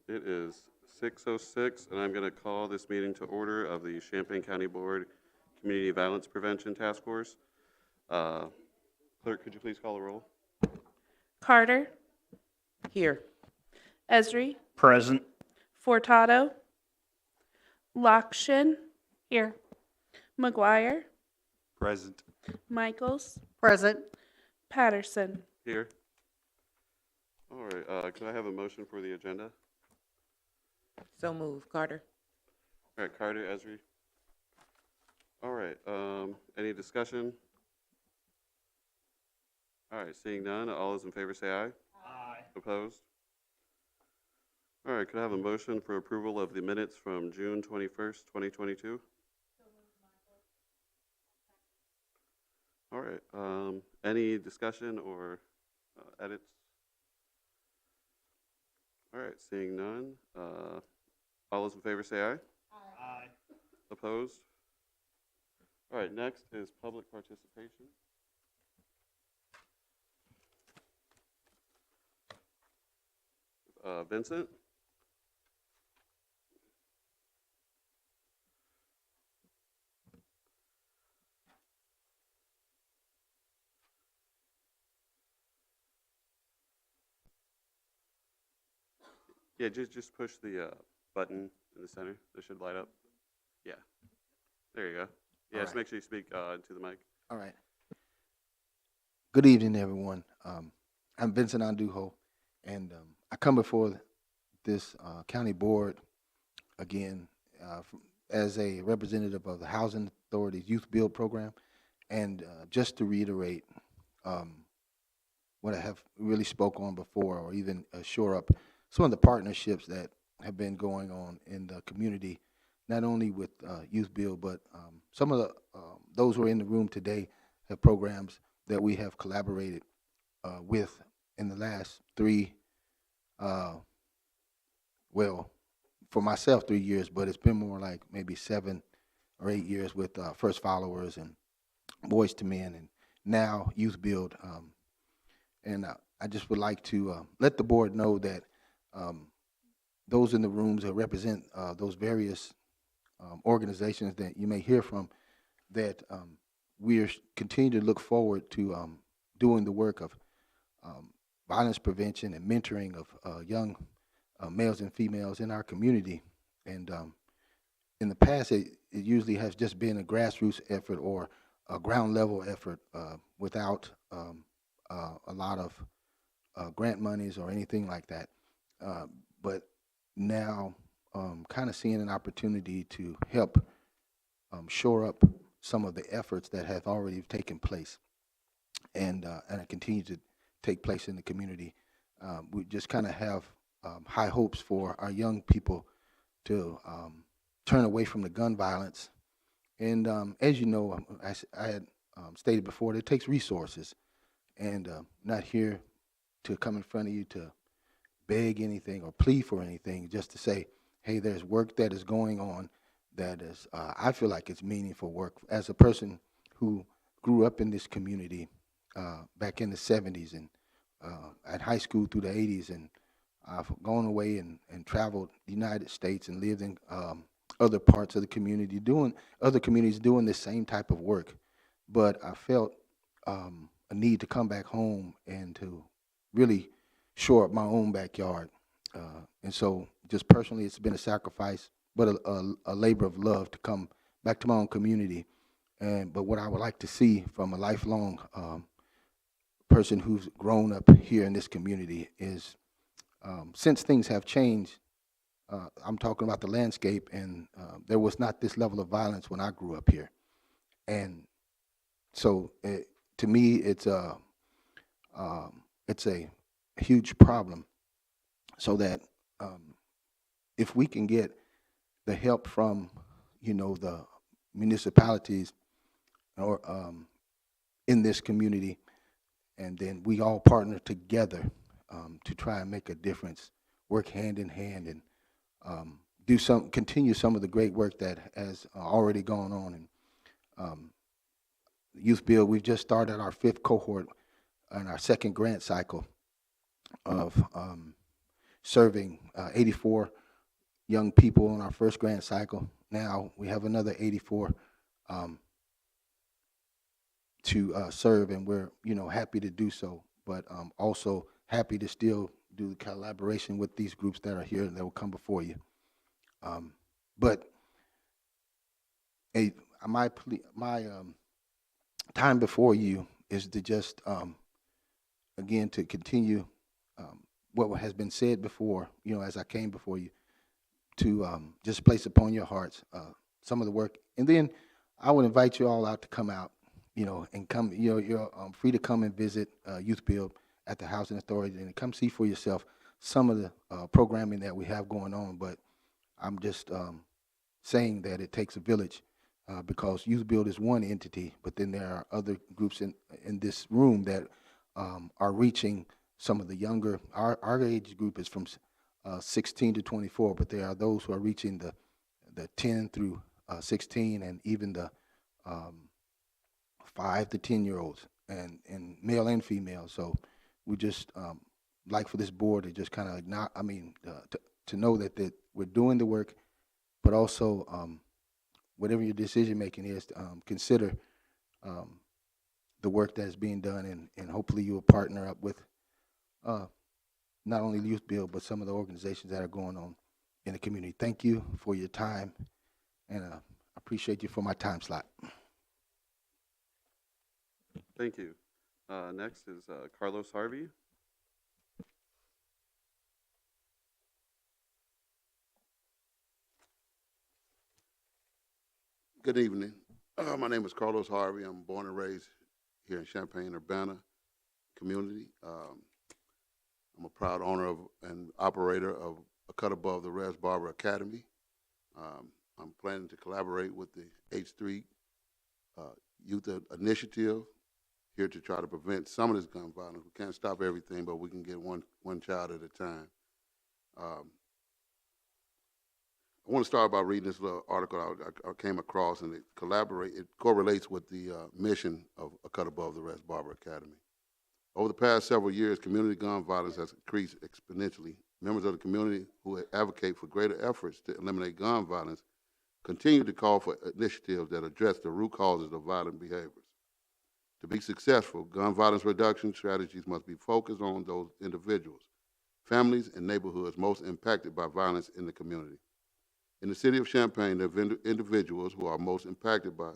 It is 6:06, and I'm going to call this meeting to order of the Champaign County Board Community Violence Prevention Task Force. Uh, Clerk, could you please call the roll? Carter, Here. Esri, Present. Furtado, Lokshin, here, McGuire, Present. Michaels, Present. Patterson. Here. All right, could I have a motion for the agenda? So move, Carter. All right, Carter, Esri. All right, any discussion? All right, seeing none, all those in favor say aye. Aye. Opposed? All right, could I have a motion for approval of the minutes from June 21st, 2022? All right, any discussion or edits? All right, seeing none, all those in favor say aye. Aye. Opposed? All right, next is public participation. Vincent? Yeah, just push the button in the center. It should light up. Yeah. There you go. Yeah, just right. make sure you speak into the mic. All right. Good evening, everyone. I'm Vincent Andujo, and I come before this county board again as a representative of the Housing Authority's Youth Build Program, and just to reiterate what I have really spoke on before, or even shore up some of the partnerships that have been going on in the community, not only with Youth Build, but some of the those who are in the room today have programs that we have collaborated with in the last well, for myself 3 years, but it's been more like maybe 7 or 8 years with First Followers and Boys to Men, and now Youth Build. And I just would like to let the board know that those in the rooms that represent those various organizations that you may hear from, that we continue to look forward to doing the work of violence prevention and mentoring of young males and females in our community. And in the past, it usually has just been a grassroots effort or a ground level effort without a lot of grant monies or anything like that. But now, kind of seeing an opportunity to help shore up some of the efforts that have already taken place and continue to take place in the community. We just kind of have high hopes for our young people to turn away from the gun violence. And as you know, I had stated before, it takes resources, and not here to come in front of you to beg anything or plead for anything, just to say, hey, there's work that is going on that is, I feel like it's meaningful work. As a person who grew up in this community back in the 70s and at high school through the 80s, and I've gone away and traveled the United States and lived in other parts of the community, other communities doing the same type of work. But I felt a need to come back home and to really shore up my own backyard. And so just personally, it's been a sacrifice, but a labor of love to come back to my own community. But what I would like to see from a lifelong person who's grown up here in this community is, since things have changed, I'm talking about the landscape, and there was not this level of violence when I grew up here. And so to me, it's a huge problem, so that if we can get the help from, the municipalities or in this community, and then we all partner together to try and make a difference, work hand in hand, and continue some of the great work that has already gone on. And Youth Build, we've just started our 5th cohort and our 2nd grant cycle of serving 84 young people on our first grant cycle. Now we have another 84 to serve, and we're happy to do so, but also happy to still do the collaboration with these groups that are here and that will come before you. But my time before you is to just again to continue what has been said before. As I came before you, to just place upon your hearts some of the work, and then I would invite you all out to come out, and come. You're free to come and visit Youth Build at the Housing Authority and come see for yourself some of the programming that we have going on. But I'm just saying that it takes a village because Youth Build is one entity, but then there are other groups in this room that are reaching some of the younger. Our age group is from 16 to 24, but there are those who are reaching the 10 through 16, and even the 5 to 10-year-olds, and male and female. So we just like for this board to just kind of to know that we're doing the work, but also whatever your decision making is, consider the work that is being done, and hopefully you will partner up with not only Youth Build, but some of the organizations that are going on in the community. Thank you for your time, and I appreciate you for my time slot. Thank you. Next is Carlos Harvey. Good evening. My name is Carlos Harvey. I'm born and raised here in Champaign-Urbana community. I'm a proud owner of and operator of A Cut Above the Rest Barber Academy. I'm planning to collaborate with the H3 Youth Initiative here to try to prevent some of this gun violence. We can't stop everything, but we can get one child at a time. I want to start by reading this little article I came across, and it correlates with the mission of A Cut Above the Rest Barber Academy. Over the past several years, community gun violence has increased exponentially. Members of the community who advocate for greater efforts to eliminate gun violence continue to call for initiatives that address the root causes of violent behaviors. To be successful, gun violence reduction strategies must be focused on those individuals, families, and neighborhoods most impacted by violence in the community. In the city of Champaign, the individuals who are most impacted by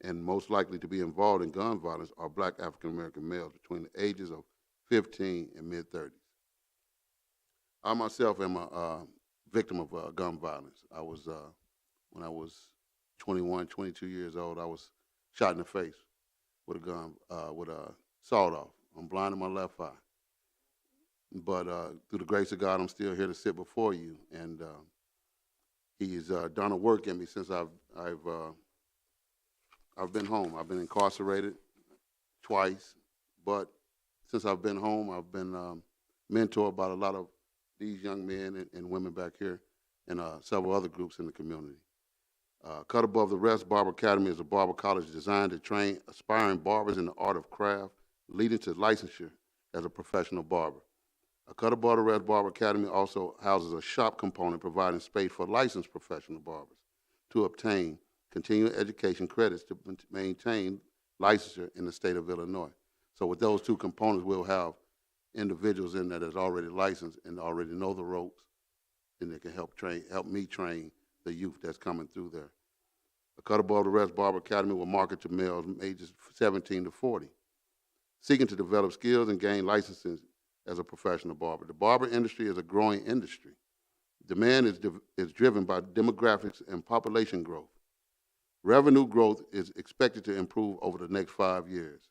and most likely to be involved in gun violence are Black African-American males between the ages of 15 and mid-30s. I myself am a victim of gun violence. When I was 21, 22 years old, I was shot in the face with a gun, with a sawed-off. I'm blind in my left eye. But through the grace of God, I'm still here to sit before you, and He's done a work in me since I've been home. I've been incarcerated twice, but since I've been home, I've been mentored by a lot of these young men and women back here, and several other groups in the community. Cut Above the Rest Barber Academy is a barber college designed to train aspiring barbers in the art of craft, leading to licensure as a professional barber. A Cut Above the Rest Barber Academy also houses a shop component providing space for licensed professional barbers to obtain continuing education credits to maintain licensure in the state of Illinois. So with those two components, we'll have individuals in there that's already licensed and already know the ropes, and they can help me train the youth that's coming through there. A Cut Above the Rest Barber Academy will market to males ages 17 to 40, seeking to develop skills and gain licenses as a professional barber. The barber industry is a growing industry. Demand is driven by demographics and population growth. Revenue growth is expected to improve over the next 5 years,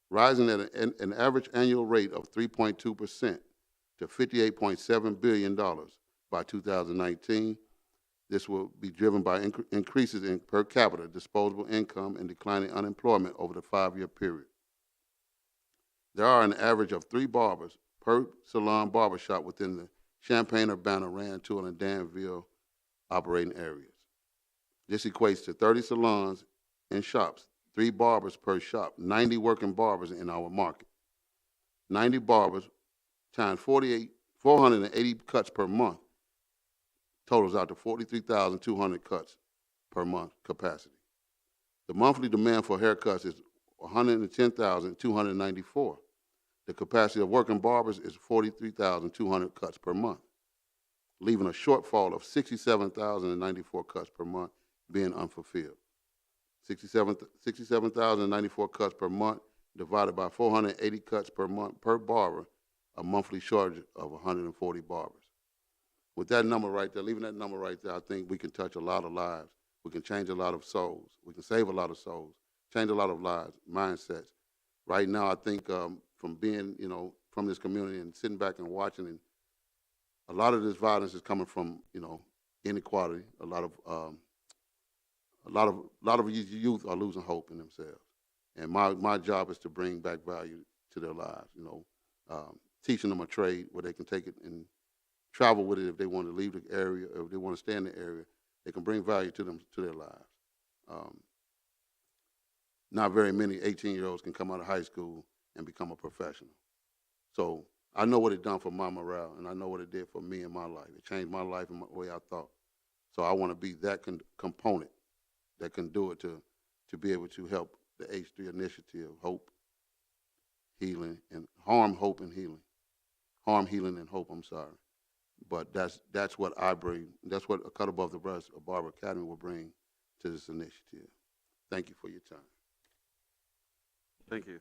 rising at an average annual rate of 3.2% to $58.7 billion by 2019. This will be driven by increases in per capita disposable income and declining unemployment over the 5-year period. There are an average of 3 barbers per salon barbershop within the Champaign-Urbana, Rantoul, and Danville operating areas. This equates to 30 salons and shops, 3 barbers per shop, 90 working barbers in our market. 90 barbers times 48 480 cuts per month totals out to 43,200 cuts per month capacity. The monthly demand for haircuts is 110,294. The capacity of working barbers is 43,200 cuts per month, leaving a shortfall of 67,094 cuts per month being unfulfilled. 67,094 cuts per month divided by 480 cuts per month per barber, a monthly shortage of 140 barbers. With that number right there, leaving that number right there, I think we can touch a lot of lives. We can change a lot of souls. We can save a lot of souls, change a lot of lives, mindsets. Right now, I think from being, from this community and sitting back and watching, and a lot of this violence is coming from, inequality. A lot of these youth are losing hope in themselves. And my job is to bring back value to their lives, teaching them a trade where they can take it and travel with it if they want to leave the area, or if they want to stay in the area, they can bring value to them, to their lives. Not very many 18-year-olds can come out of high school and become a professional. So I know what it done for my morale, and I know what it did for me in my life. It changed my life and the way I thought. So I want to be that component that can do it to be able to help the H3 initiative, hope, healing, and harm, hope, and healing. Harm, healing, and hope, I'm sorry. But that's what I bring. That's what A Cut Above the Rest of Barber Academy will bring to this initiative. Thank you for your time. Thank you.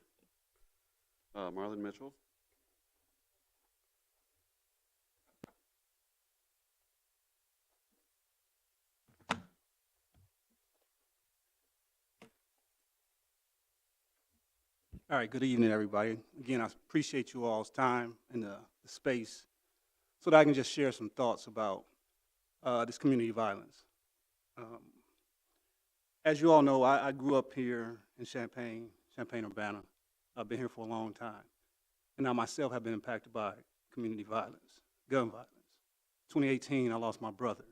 Marlon Mitchell. All right, good evening, everybody. Again, I appreciate you all's time and the space so that I can just share some thoughts about this community violence. As you all know, I grew up here in Champaign, Urbana. I've been here for a long time. And I myself have been impacted by community violence, gun violence. 2018, I lost my brother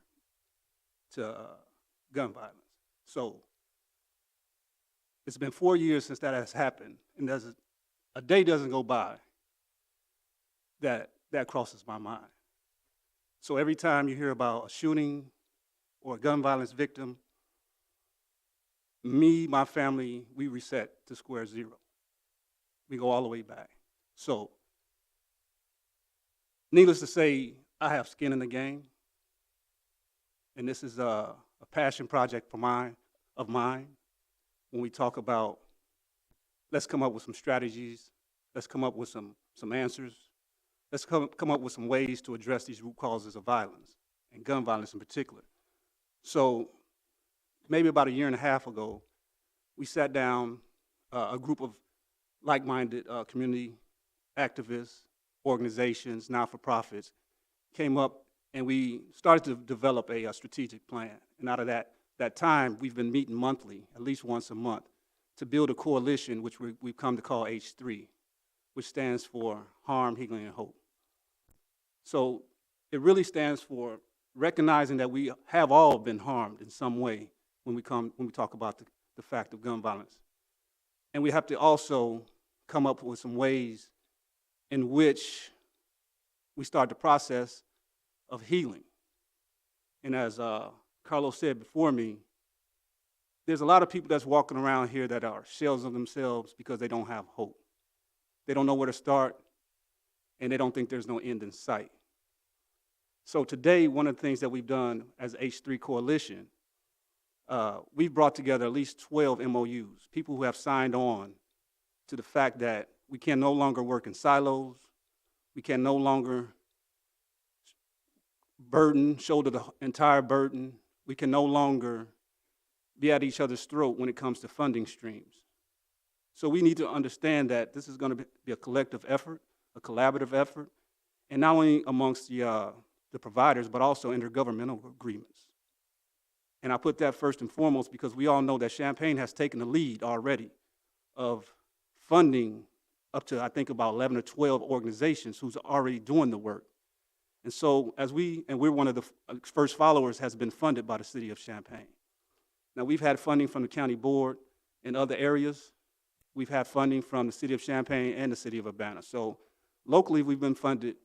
to gun violence. So it's been 4 years since that has happened, and a day doesn't go by that crosses my mind. So every time you hear about a shooting or a gun violence victim, me, my family, we reset to square zero. We go all the way back. So, needless to say, I have skin in the game, and this is a passion project of mine. When we talk about, let's come up with some strategies, let's come up with some answers, let's come up with some ways to address these root causes of violence, and gun violence in particular. So maybe about a year and a half ago, we sat down, a group of like-minded community activists, organizations, not-for-profits, came up and we started to develop a strategic plan. And out of that time, we've been meeting monthly, at least once a month, to build a coalition, which we've come to call H3, which stands for Harm, Healing, and Hope. So it really stands for recognizing that we have all been harmed in some way when we talk about the fact of gun violence. And we have to also come up with some ways in which we start the process of healing. And as Carlos said before me, there's a lot of people that's walking around here that are shells of themselves because they don't have hope. They don't know where to start, and they don't think there's no end in sight. So today, one of the things that we've done as H3 Coalition, we've brought together at least 12 MOUs, people who have signed on to the fact that we can no longer work in silos, we can no longer shoulder the entire burden, we can no longer be at each other's throat when it comes to funding streams. So we need to understand that this is going to be a collective effort, a collaborative effort, and not only amongst the providers, but also intergovernmental agreements. And I put that first and foremost because we all know that Champaign has taken the lead already of funding up to, I think, about 11 or 12 organizations who's already doing the work. And so we're one of the first followers, has been funded by the city of Champaign. Now, we've had funding from the county board in other areas. We've had funding from the city of Champaign and the city of Urbana. So locally, we've been funded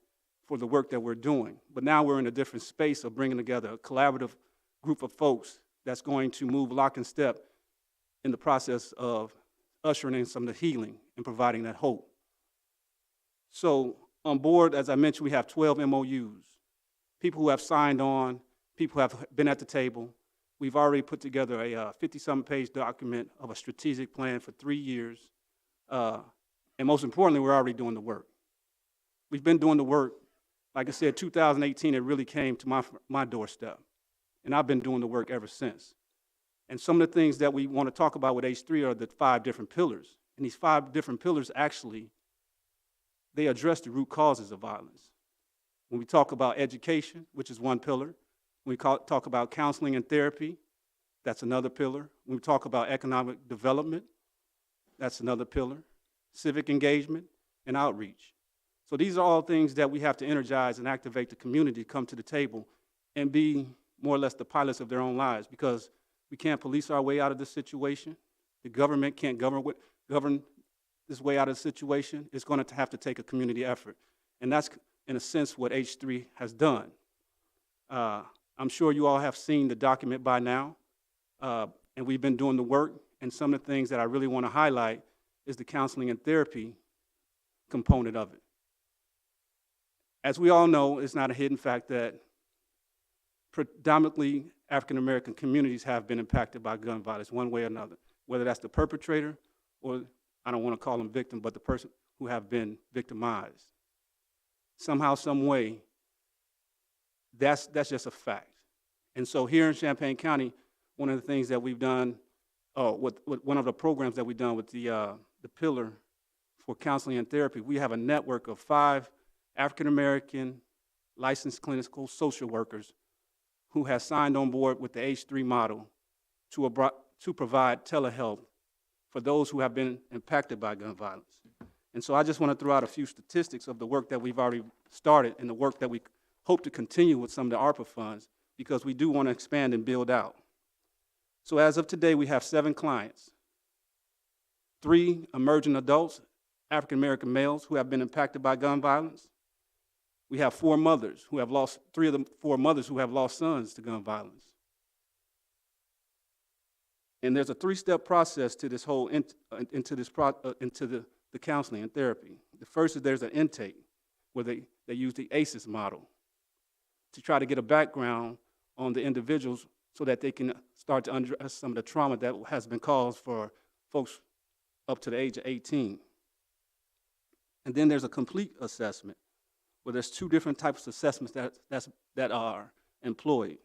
for the work that we're doing. But now we're in a different space of bringing together a collaborative group of folks that's going to move lock and step in the process of ushering in some of the healing and providing that hope. So on board, as I mentioned, we have 12 MOUs. People who have signed on, people who have been at the table. We've already put together a 50-something page document of a strategic plan for 3 years. And most importantly, we're already doing the work. We've been doing the work. Like I said, 2018, it really came to my doorstep. And I've been doing the work ever since. And some of the things that we want to talk about with H3 are the 5 different pillars. And these 5 different pillars actually, they address the root causes of violence. When we talk about education, which is one pillar, when we talk about counseling and therapy, that's another pillar. When we talk about economic development, that's another pillar. Civic engagement and outreach. So these are all things that we have to energize and activate the community to come to the table and be more or less the pilots of their own lives, because we can't police our way out of this situation. The government can't govern this way out of the situation. It's going to have to take a community effort. And that's, in a sense, what H3 has done. I'm sure you all have seen the document by now, and we've been doing the work. And some of the things that I really want to highlight is the counseling and therapy component of it. As we all know, it's not a hidden fact that predominantly African-American communities have been impacted by gun violence one way or another, whether that's the perpetrator or, I don't want to call them victim, but the person who have been victimized. Somehow, some way, that's just a fact. And so here in Champaign County, one of the things that we've done, with one of the programs that we've done with the pillar for counseling and therapy, we have a network of 5 African-American licensed clinical social workers who have signed on board with the H3 model to provide telehealth for those who have been impacted by gun violence. And so I just want to throw out a few statistics of the work that we've already started and the work that we hope to continue with some of the ARPA funds, because we do want to expand and build out. So as of today, we have 7 clients, 3 emerging adults, African-American males who have been impacted by gun violence. We have 4 mothers who have lost, 3 of the 4 mothers who have lost sons to gun violence. And there's a 3-step process to this whole, into the counseling and therapy. The first is there's an intake where they use the ACEs model to try to get a background on the individuals so that they can start to address some of the trauma that has been caused for folks up to the age of 18. And then there's a complete assessment where there's 2 different types of assessments that are employed.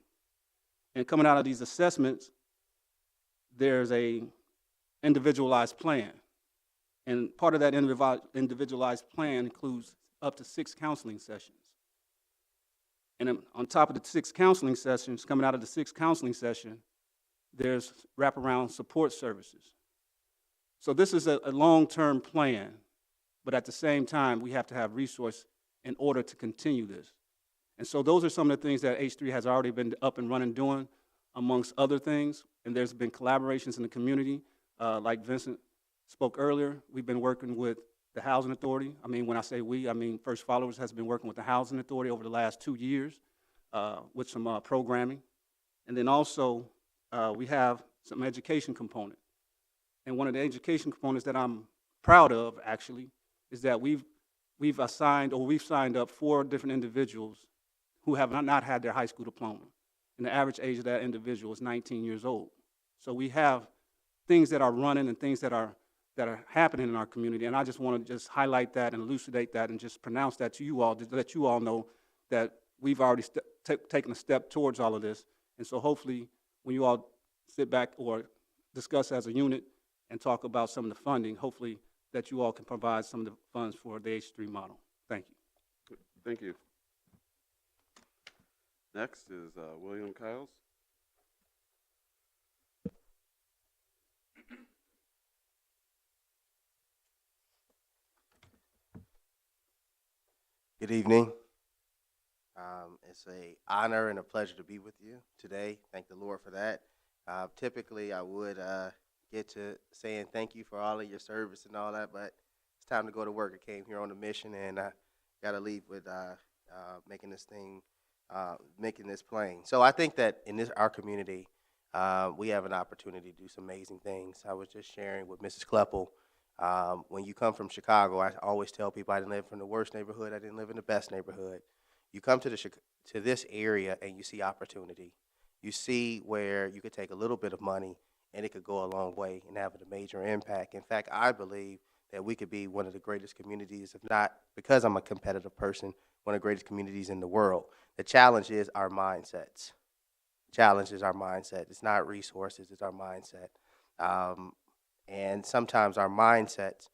And coming out of these assessments, there's a individualized plan. And part of that individualized plan includes up to 6 counseling sessions. And then on top of the 6 counseling sessions, coming out of the 6th counseling session, there's wraparound support services. So this is a long-term plan, but at the same time, we have to have resources in order to continue this. And so those are some of the things that H3 has already been up and running doing, amongst other things. And there's been collaborations in the community. Like Vincent spoke earlier, we've been working with the Housing Authority. I mean, when I say we, I mean First Followers has been working with the Housing Authority over the last 2 years with some programming. And then also, we have some education component. And one of the education components that I'm proud of, actually, is that we've signed up 4 different individuals who have not had their high school diploma. And the average age of that individual is 19 years old. So we have things that are running and things that are happening in our community. And I just want to just highlight that and elucidate that and just pronounce that to you all, to let you all know that we've already taken a step towards all of this. And so hopefully when you all sit back or discuss as a unit and talk about some of the funding, hopefully that you all can provide some of the funds for the H3 model. Thank you. Thank you. Next is William Kiles. Good evening. It's an honor and a pleasure to be with you today. Thank the Lord for that. Typically, I would get to saying thank you for all of your service and all that, but it's time to go to work. I came here on a mission, and I got to leave with making making this plain. So I think that in our community, we have an opportunity to do some amazing things. I was just sharing with Mrs. Kleppel, when you come from Chicago, I always tell people I didn't live from the worst neighborhood, I didn't live in the best neighborhood. You come to to this area and you see opportunity. You see where you could take a little bit of money and it could go a long way and have a major impact. In fact, I believe that we could be one of the greatest communities, if not, because I'm a competitive person, one of the greatest communities in the world. The challenge is our mindsets. Challenge is our mindset. It's not resources, it's our mindset. And sometimes our mindsets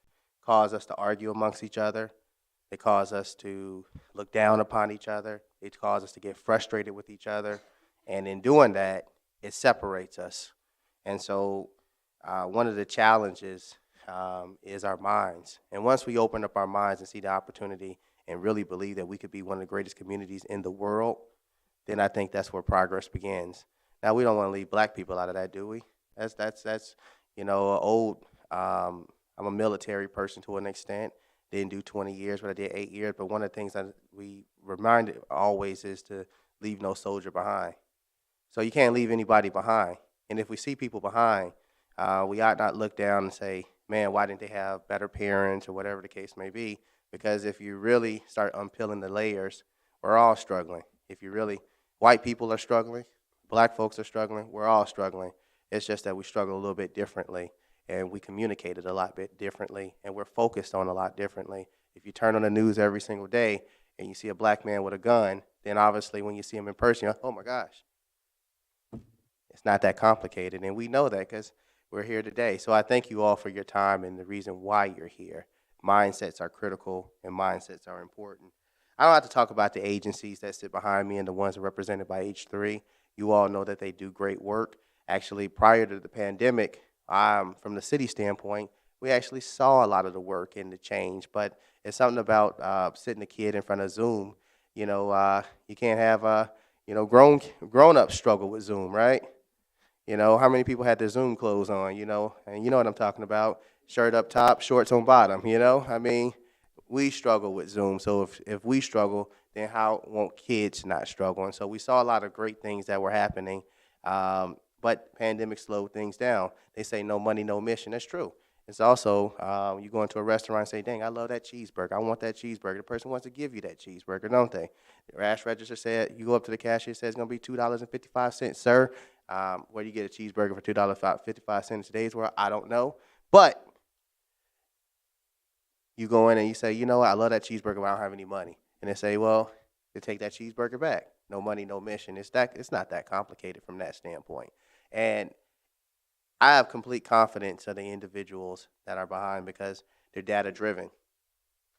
cause us to argue amongst each other. They cause us to look down upon each other. It causes us to get frustrated with each other. And in doing that, it separates us. And so one of the challenges is our minds. And once we open up our minds and see the opportunity and really believe that we could be one of the greatest communities in the world, then I think that's where progress begins. Now, we don't want to leave black people out of that, do we? That's old. I'm a military person to an extent. Didn't do 20 years, but I did 8 years. But one of the things that we reminded always is to leave no soldier behind. So you can't leave anybody behind. And if we see people behind, we ought not look down and say, man, why didn't they have better parents or whatever the case may be? Because if you really start unpeeling the layers, we're all struggling. White people are struggling, black folks are struggling, we're all struggling. It's just that we struggle a little bit differently, and we communicate it a lot bit differently, and we're focused on a lot differently. If you turn on the news every single day and you see a black man with a gun, then obviously when you see him in person, you're like, oh my gosh. It's not that complicated, and we know that because we're here today. So I thank you all for your time and the reason why you're here. Mindsets are critical, and mindsets are important. I don't have to talk about the agencies that sit behind me and the ones represented by H3. You all know that they do great work. Actually, prior to the pandemic, from the city standpoint, we actually saw a lot of the work and the change, but it's something about sitting a kid in front of Zoom. You can't have grown-ups struggle with Zoom, right? How many people had their Zoom clothes on, and you know what I'm talking about, shirt up top, shorts on bottom, we struggle with Zoom. So if we struggle, then how won't kids not struggle? And so we saw a lot of great things that were happening, but pandemic slowed things down. They say no money, no mission. That's true. It's also, you go into a restaurant and say, dang, I love that cheeseburger. I want that cheeseburger. The person wants to give you that cheeseburger, don't they? The cash register said, you go up to the cashier, it says it's going to be $2.55. Sir, where do you get a cheeseburger for $2.55 in today's world? I don't know. But you go in and you say, you know what, I love that cheeseburger, but I don't have any money. And they say, well, they take that cheeseburger back. No money, no mission. It's not that complicated from that standpoint. And I have complete confidence of the individuals that are behind because they're data-driven.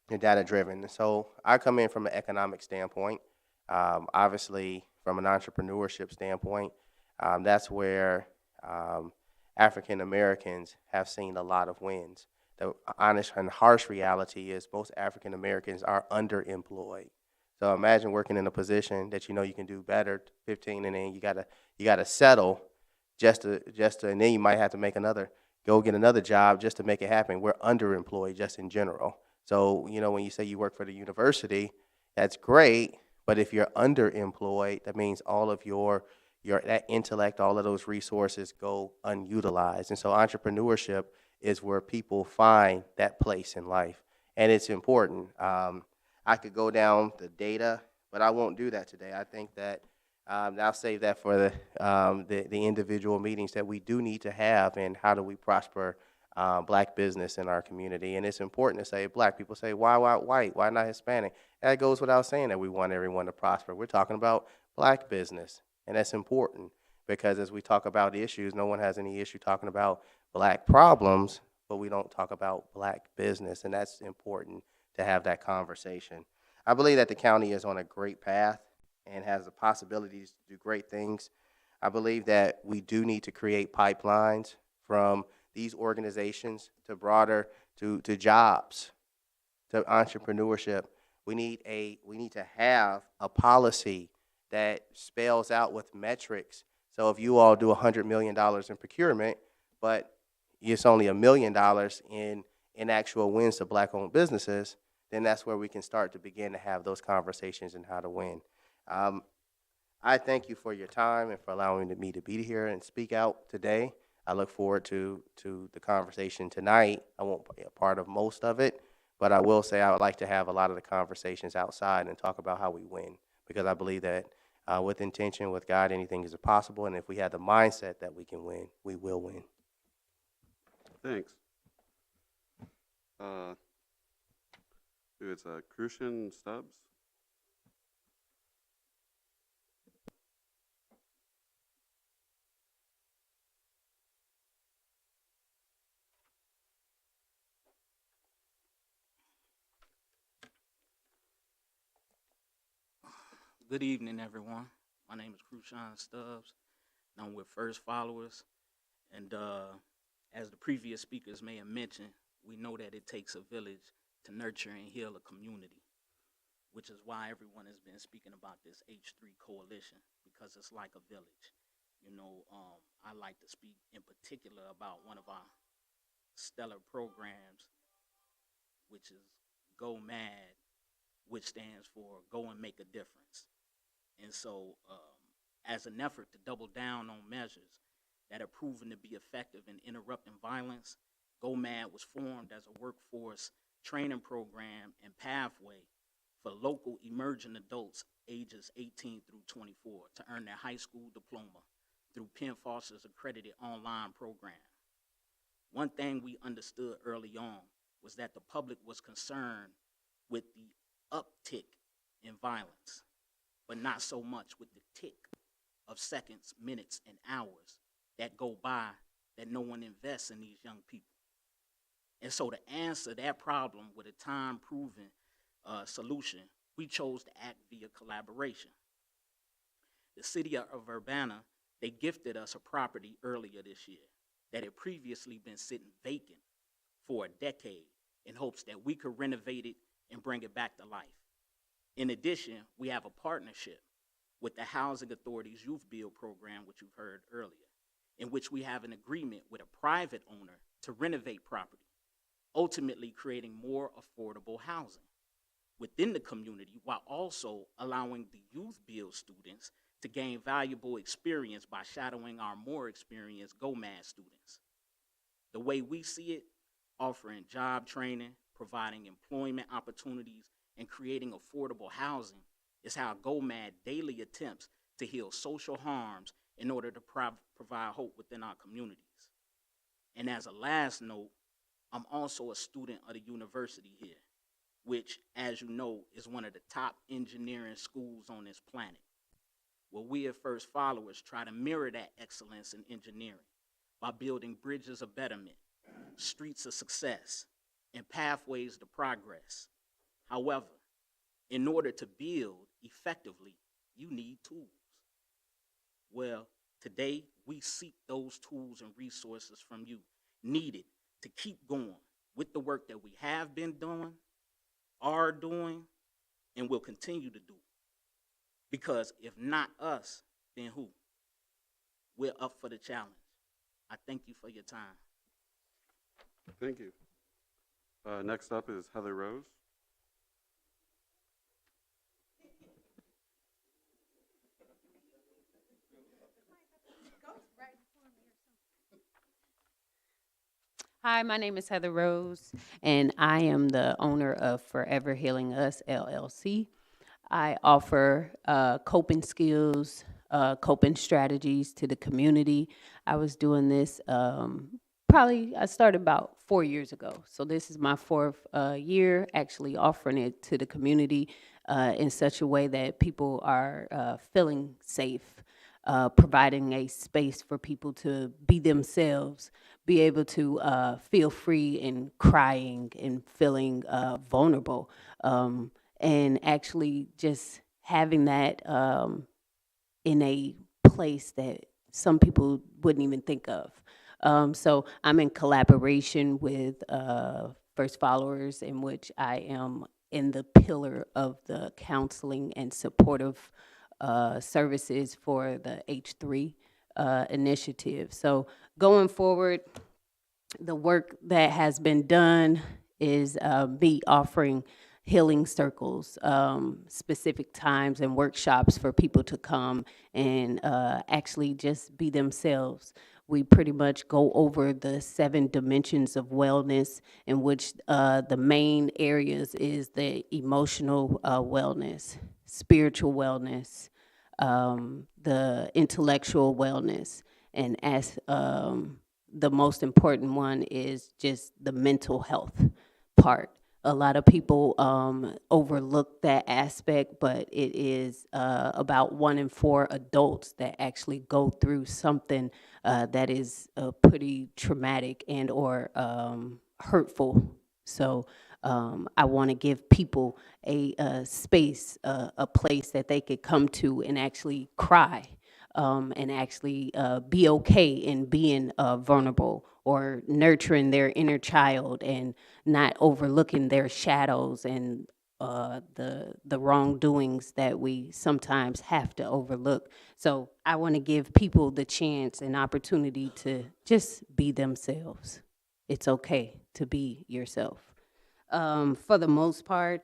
They're data-driven. And so I come in from an economic standpoint, obviously from an entrepreneurship standpoint. That's where African Americans have seen a lot of wins. The honest and harsh reality is most African Americans are underemployed. So imagine working in a position that you know you can do better, 15, and then you gotta settle just to, and then you might have to go get another job just to make it happen. We're underemployed just in general. So when you say you work for the university, that's great, but if you're underemployed, that means all of your that intellect, all of those resources go unutilized. And so entrepreneurship is where people find that place in life, and it's important. I could go down the data, but I won't do that today. I think that I'll save that for the individual meetings that we do need to have, and how do we prosper black business in our community. And it's important to say, black people say, why white? Why not Hispanic? That goes without saying that we want everyone to prosper. We're talking about black business, and that's important because as we talk about issues, no one has any issue talking about black problems, but we don't talk about black business, and that's important to have that conversation. I believe that the county is on a great path and has the possibilities to do great things. I believe that we do need to create pipelines from these organizations to broader, to jobs, to entrepreneurship. We need to have a policy that spells out with metrics. So if you all do $100 million in procurement, but it's only $1 million in actual wins to black-owned businesses, then that's where we can start to begin to have those conversations and how to win. I thank you for your time and for allowing me to be here and speak out today. I look forward to the conversation tonight. I won't be a part of most of it, but I will say I would like to have a lot of the conversations outside and talk about how we win, because I believe that with intention, with God, anything is possible, and if we have the mindset that we can win, we will win. Thanks. It's Crucian Stubbs. Good evening, everyone. My name is Crucian Stubbs, and I'm with First Followers. And as the previous speakers may have mentioned, we know that it takes a village to nurture and heal a community, which is why everyone has been speaking about this H3 coalition, because it's like a village. You know, I like to speak in particular about one of our stellar programs, which is Go Mad, which stands for Go and Make a Difference. And so as an effort to double down on measures that are proven to be effective in interrupting violence, Go Mad was formed as a workforce training program and pathway for local emerging adults ages 18 through 24 to earn their high school diploma through Penn Foster's accredited online program. One thing we understood early on was that the public was concerned with the uptick in violence, but not so much with the tick of seconds, minutes, and hours that go by that no one invests in these young people. And so to answer that problem with a time-proven solution, we chose to act via collaboration. The city of Urbana, they gifted us a property earlier this year that had previously been sitting vacant for a decade in hopes that we could renovate it and bring it back to life. In addition, we have a partnership with the Housing Authority's Youth Build program, which you've heard earlier, in which we have an agreement with a private owner to renovate property, ultimately creating more affordable housing within the community, while also allowing the Youth Build students to gain valuable experience by shadowing our more experienced Go Mad students. The way we see it, offering job training, providing employment opportunities, and creating affordable housing is how Go Mad daily attempts to heal social harms in order to provide hope within our communities. And as a last note, I'm also a student of the university here, which, as you know, is one of the top engineering schools on this planet. Well, we at First Followers try to mirror that excellence in engineering by building bridges of betterment, streets of success, and pathways to progress. However, in order to build effectively, you need tools. Well, today we seek those tools and resources from you needed to keep going with the work that we have been doing, are doing, and will continue to do. Because if not us, then who? We're up for the challenge. I thank you for your time. Thank you. Next up is Heather Rose. Hi, my name is Heather Rose, and I am the owner of Forever Healing Us, LLC. I offer coping skills, coping strategies to the community. I was doing this I started about 4 years ago. So this is my fourth year actually offering it to the community in such a way that people are feeling safe, providing a space for people to be themselves, be able to feel free in crying and feeling vulnerable, and actually just having that in a place that some people wouldn't even think of. So I'm in collaboration with First Followers, in which I am in the pillar of the counseling and supportive services for the H3 initiative. So going forward, the work that has been done is me offering healing circles, specific times and workshops for people to come and actually just be themselves. We pretty much go over the 7 dimensions of wellness, in which the main areas is the emotional wellness, spiritual wellness, the intellectual wellness, and as the most important one is just the mental health part. A lot of people overlook that aspect, but it is about 1 in 4 adults that actually go through something that is pretty traumatic and or hurtful. So I want to give people a space, a place that they could come to and actually cry, and actually be okay in being vulnerable, or nurturing their inner child and not overlooking their shadows and the wrongdoings that we sometimes have to overlook. So I want to give people the chance and opportunity to just be themselves. It's okay to be yourself. For the most part,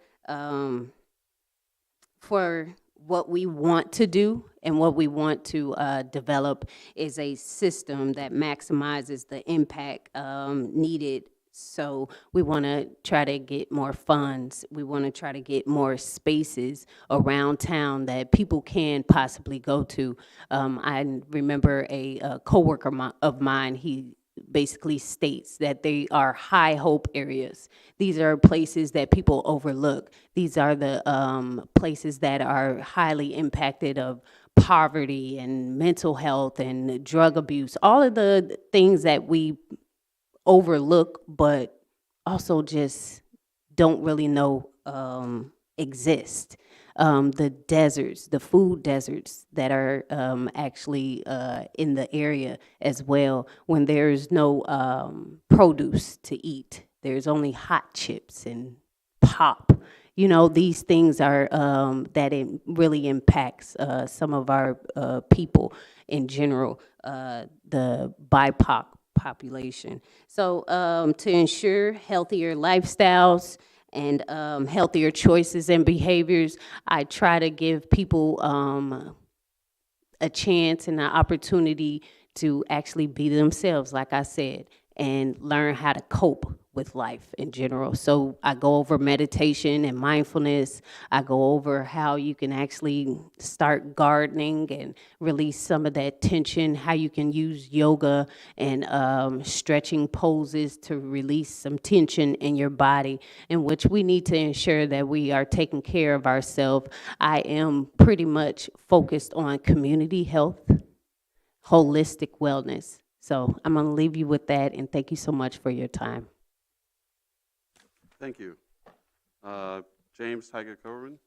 for what we want to do and what we want to develop is a system that maximizes the impact needed. So we want to try to get more funds. We want to try to get more spaces around town that people can possibly go to. I remember a coworker of mine, he basically states that they are high hope areas. These are places that people overlook. These are the places that are highly impacted of poverty and mental health and drug abuse, all of the things that we overlook, but also just don't really know exist. The deserts, the food deserts that are actually in the area as well, when there's no produce to eat. There's only hot chips and pop. You know, these things are that it really impacts some of our people in general, the BIPOC population. So to ensure healthier lifestyles and healthier choices and behaviors, I try to give people a chance and an opportunity to actually be themselves, like I said, and learn how to cope with life in general. So I go over meditation and mindfulness. I go over how you can actually start gardening and release some of that tension, how you can use yoga and stretching poses to release some tension in your body, in which we need to ensure that we are taking care of ourselves. I am pretty much focused on community health, holistic wellness. So I'm going to leave you with that, and thank you so much for your time. Thank you. James Tiger Corbin.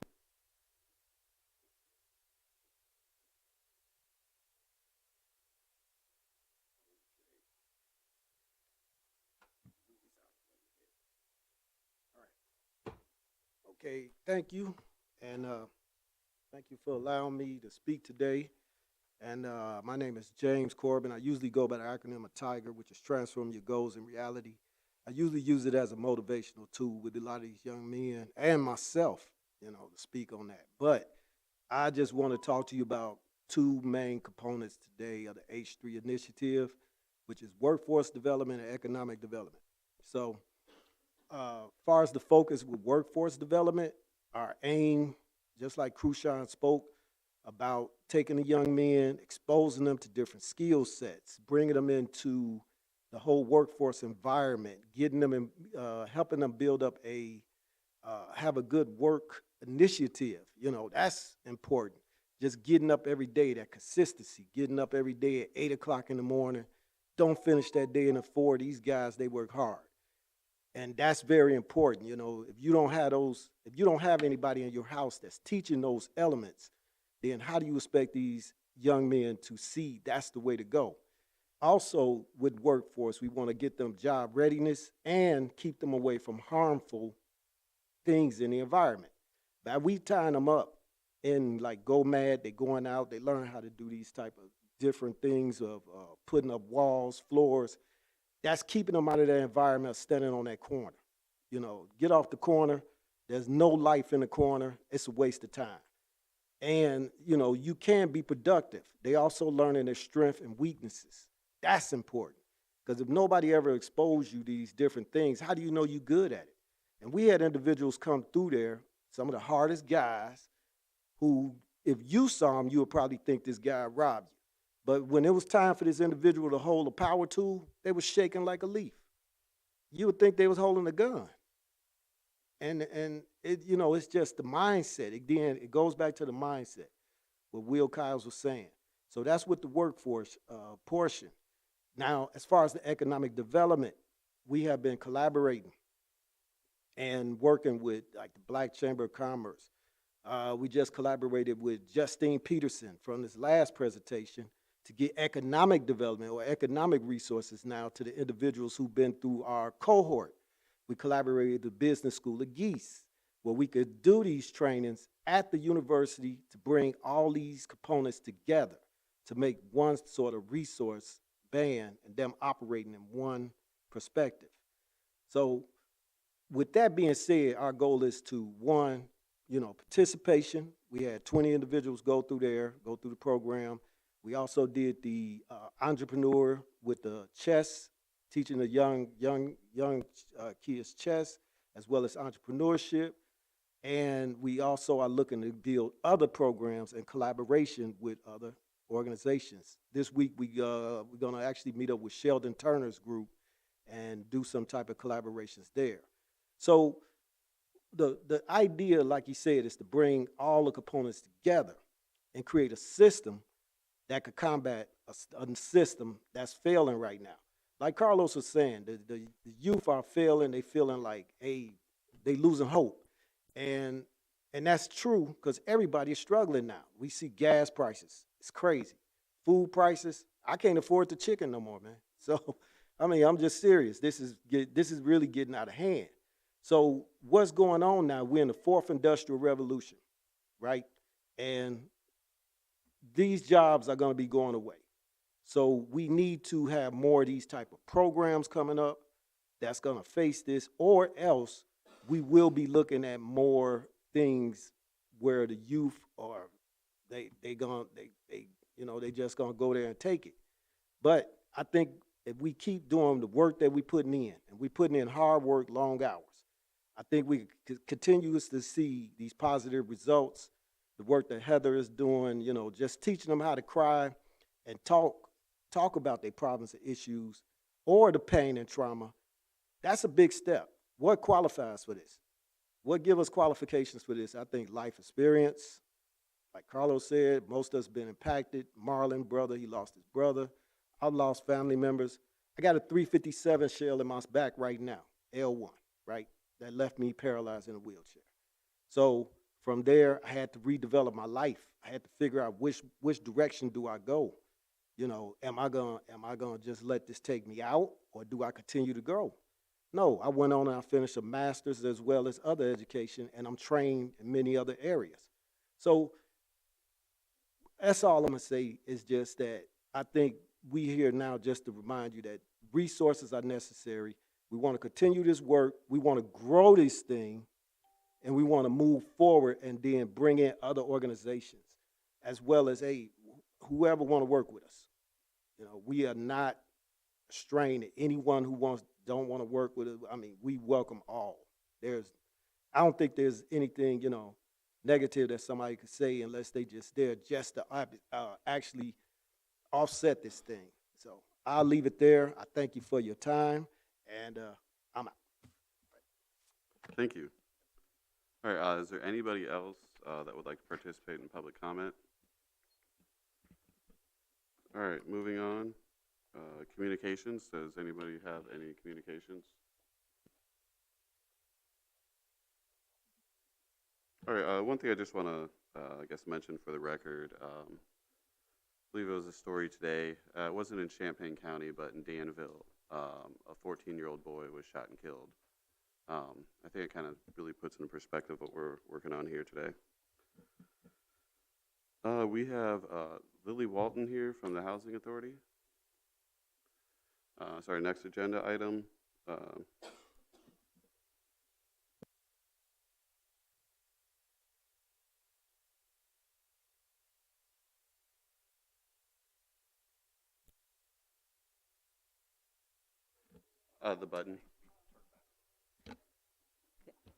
Okay, thank you, and thank you for allowing me to speak today. And my name is James Corbin. I usually go by the acronym of TIGER, which is Transform Your Goals in Reality. I usually use it as a motivational tool with a lot of these young men and myself, you know, to speak on that. But I just want to talk to you about 2 main components today of the H3 initiative, which is workforce development and economic development. So far as the focus with workforce development, our aim, just like Krushan spoke about, taking the young men, exposing them to different skill sets, bringing them into the whole workforce environment, getting them in, helping them build up have a good work initiative. You know, that's important. Just getting up every day, that consistency, getting up every day at 8 o'clock in the morning. Don't finish that day in the 4. These guys, they work hard. And that's very important. You know, if you don't have anybody in your house that's teaching those elements, then how do you expect these young men to see that's the way to go? Also, with workforce, we want to get them job readiness and keep them away from harmful things in the environment. By we tying them up in like Go Mad, they're going out, they learn how to do these type of different things of putting up walls, floors. That's keeping them out of that environment, standing on that corner. You know, get off the corner, There's no life in the corner. It's a waste of time. And, you know, you can be productive. They also learning their strengths and weaknesses. That's important. Because if nobody ever exposed you to these different things, how do you know you're good at it? And we had individuals come through there, some of the hardest guys, who, if you saw them, you would probably think this guy robbed you. But when it was time for this individual to hold a power tool, they were shaking like a leaf. You would think they was holding a gun. And it, you know, it's just the mindset. Again, it goes back to the mindset, what Will Kyles was saying. So that's with the workforce portion. Now, as far as the economic development, we have been collaborating and working with like the Black Chamber of Commerce. We just collaborated with Justine Peterson from this last presentation to get economic development or economic resources now to the individuals who've been through our cohort. We collaborated with the Business School of Geese, where we could do these trainings at the university to bring all these components together to make one sort of resource band and them operating in one perspective. So with that being said, our goal is to, one, you know, participation. We had 20 individuals go through the program. We also did the entrepreneur with the chess, teaching the young kids chess, as well as entrepreneurship. And we also are looking to build other programs in collaboration with other organizations. This week, we're going to actually meet up with Sheldon Turner's group and do some type of collaborations there. So the idea, like you said, is to bring all the components together and create a system that could combat a system that's failing right now. Like Carlos was saying, the youth are failing. They feeling like, hey, they losing hope. And that's true because everybody is struggling now. We see gas prices. It's crazy. Food prices. I can't afford the chicken no more, man. So, I mean, I'm just serious. This is really getting out of hand. So what's going on now? We're in the fourth industrial revolution, right? And these jobs are going to be going away. So we need to have more of these type of programs coming up that's going to face this, or else we will be looking at more things where the youth are they just gonna go there and take it. But I think if we keep doing the work that we putting in, and we putting in hard work, long hours, I think we continue to see these positive results. The work that Heather is doing, you know, just teaching them how to cry and talk about their problems and issues or the pain and trauma. That's a big step. What qualifies for this? What give us qualifications for this? I think life experience. Like Carlos said, most of us been impacted. Marlon, brother, he lost his brother. I've lost family members. I got a 357 shell in my back right now, L1, right? That left me paralyzed in a wheelchair. So from there, I had to redevelop my life. I had to figure out which direction do I go. You know, am I gonna just let this take me out, or do I continue to grow? No, I went on and I finished a master's as well as other education, and I'm trained in many other areas. So that's all I'm gonna say is just that I think we here now just to remind you that resources are necessary. We want to continue this work. We want to grow this thing, and we want to move forward and then bring in other organizations as well as whoever want to work with us. You know, we are not strained at anyone who don't want to work with us. I mean, we welcome all. I don't think there's anything, you know, negative that somebody could say unless they're just to actually offset this thing. So I'll leave it there. I thank you for your time, and I'm out. Thank you. All right, is there anybody else that would like to participate in public comment? All right, moving on. Communications. Does anybody have any communications? All right, one thing I just want to, I guess, mention for the record. I believe it was a story today. It wasn't in Champaign County, but in Danville. A 14-year-old boy was shot and killed. I think it kind of really puts into perspective what we're working on here today. We have Lily Walton here from the Housing Authority. Sorry, next agenda item. The button.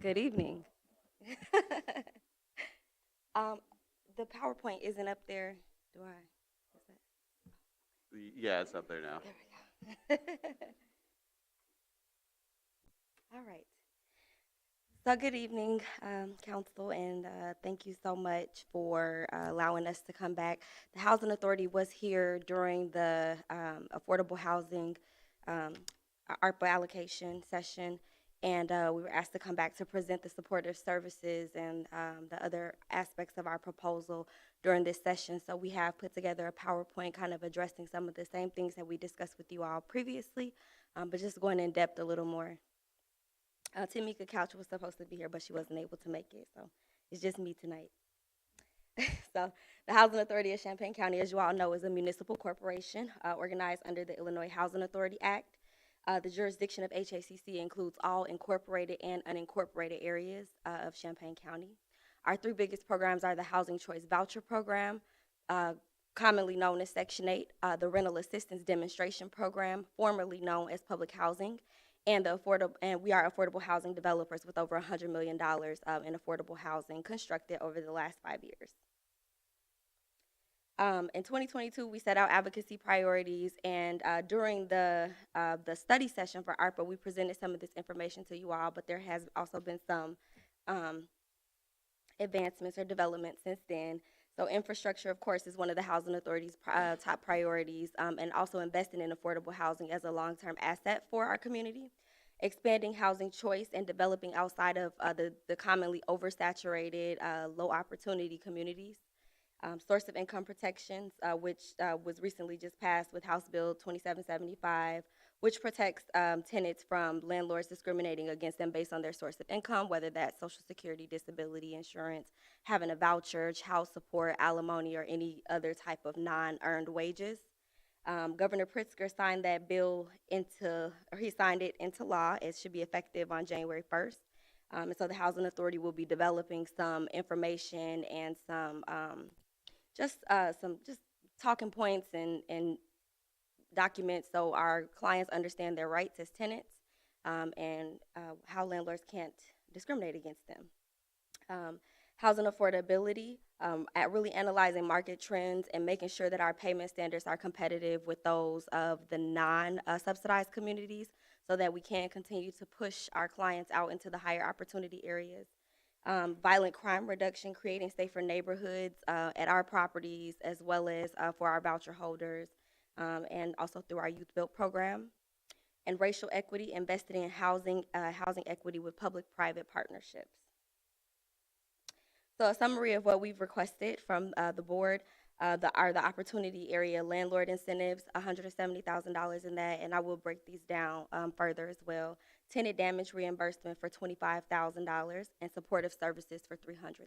Good evening. The PowerPoint isn't up there. Do I? Is that? Yeah, it's up there now. There we go. All right. So good evening, Council, and thank you so much for allowing us to come back. The Housing Authority was here during the affordable housing ARPA allocation session, and we were asked to come back to present the supportive services and the other aspects of our proposal during this session. So we have put together a PowerPoint kind of addressing some of the same things that we discussed with you all previously, but just going in depth a little more. Tamika Couch was supposed to be here, but she wasn't able to make it, so it's just me tonight. So the Housing Authority of Champaign County, as you all know, is a municipal corporation organized under the Illinois Housing Authority Act. The jurisdiction of HACC includes all incorporated and unincorporated areas of Champaign County. Our three biggest programs are the Housing Choice Voucher Program, commonly known as Section 8, the Rental Assistance Demonstration Program, formerly known as Public Housing, and we are affordable housing developers with over $100 million in affordable housing constructed over the last 5 years. In 2022, we set out advocacy priorities, and during the study session for ARPA, we presented some of this information to you all, but there has also been some advancements or developments since then. So infrastructure, of course, is one of the Housing Authority's top priorities, and also investing in affordable housing as a long-term asset for our community. Expanding housing choice and developing outside of the commonly oversaturated, low-opportunity communities. Source of income protections, which was recently just passed with House Bill 2775, which protects tenants from landlords discriminating against them based on their source of income, whether that's Social Security, disability insurance, having a voucher, child support, alimony, or any other type of non-earned wages. Governor Pritzker signed that bill he signed it into law. It should be effective on January 1st. And so the Housing Authority will be developing some information and some talking points and documents so our clients understand their rights as tenants, and how landlords can't discriminate against them. Housing affordability, at really analyzing market trends and making sure that our payment standards are competitive with those of the non-subsidized communities so that we can continue to push our clients out into the higher opportunity areas. Violent crime reduction, creating safer neighborhoods at our properties as well as for our voucher holders, and also through our Youth Built program. And racial equity, investing in housing equity with public-private partnerships. So a summary of what we've requested from the board the opportunity area landlord incentives, $170,000 in that, and I will break these down further as well. Tenant damage reimbursement for $25,000 and supportive services for $300,000.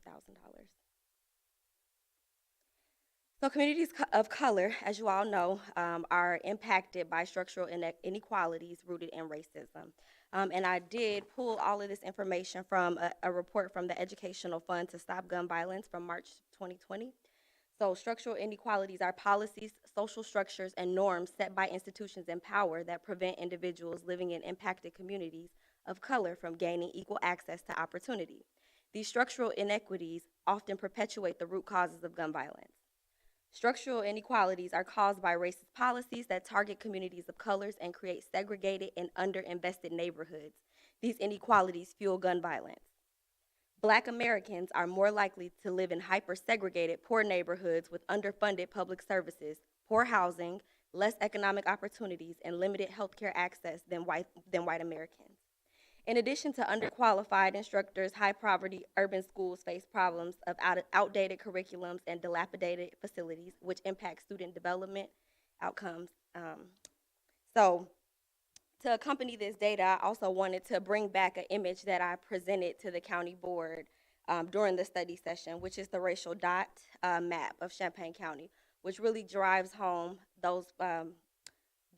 So communities of color, as you all know, are impacted by structural inequalities rooted in racism. And I did pull all of this information from a report from the Educational Fund to Stop Gun Violence from March 2020. So structural inequalities are policies, social structures, and norms set by institutions in power that prevent individuals living in impacted communities of color from gaining equal access to opportunity. These structural inequities often perpetuate the root causes of gun violence. Structural inequalities are caused by racist policies that target communities of colors and create segregated and underinvested neighborhoods. These inequalities fuel gun violence. Black Americans are more likely to live in hyper-segregated, poor neighborhoods with underfunded public services, poor housing, less economic opportunities, and limited healthcare access than white Americans. In addition to underqualified instructors, high-poverty urban schools face problems of outdated curriculums and dilapidated facilities, which impact student development outcomes. So to accompany this data, I also wanted to bring back an image that I presented to the county board during the study session, which is the racial dot map of Champaign County, which really drives home those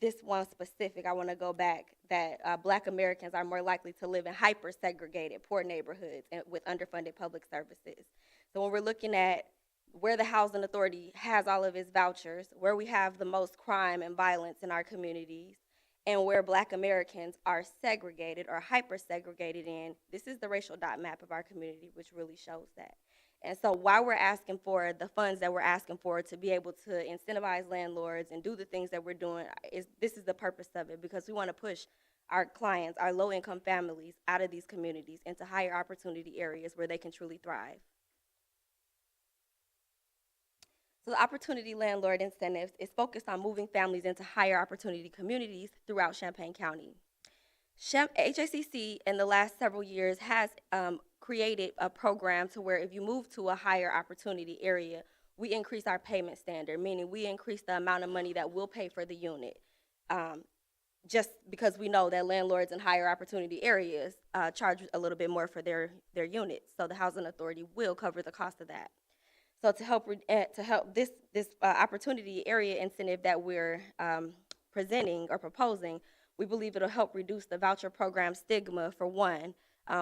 this one specific, I want to go back, that Black Americans are more likely to live in hyper-segregated, poor neighborhoods and with underfunded public services. So when we're looking at where the Housing Authority has all of its vouchers, where we have the most crime and violence in our communities, and where Black Americans are segregated or hyper-segregated in. This is the racial dot map of our community, which really shows that. And so while we're asking for the funds that we're asking for to be able to incentivize landlords and do the things that we're doing, this is the purpose of it, because we want to push our clients, our low-income families, out of these communities into higher opportunity areas where they can truly thrive. So the Opportunity Landlord Incentives is focused on moving families into higher opportunity communities throughout Champaign County. HACC in the last several years has created a program to where if you move to a higher opportunity area, we increase our payment standard, meaning we increase the amount of money that we'll pay for the unit. Just because we know that landlords in higher opportunity areas charge a little bit more for their units, so the Housing Authority will cover the cost of that. So to help this opportunity area incentive that we're presenting or proposing, we believe it'll help reduce the voucher program stigma, for one,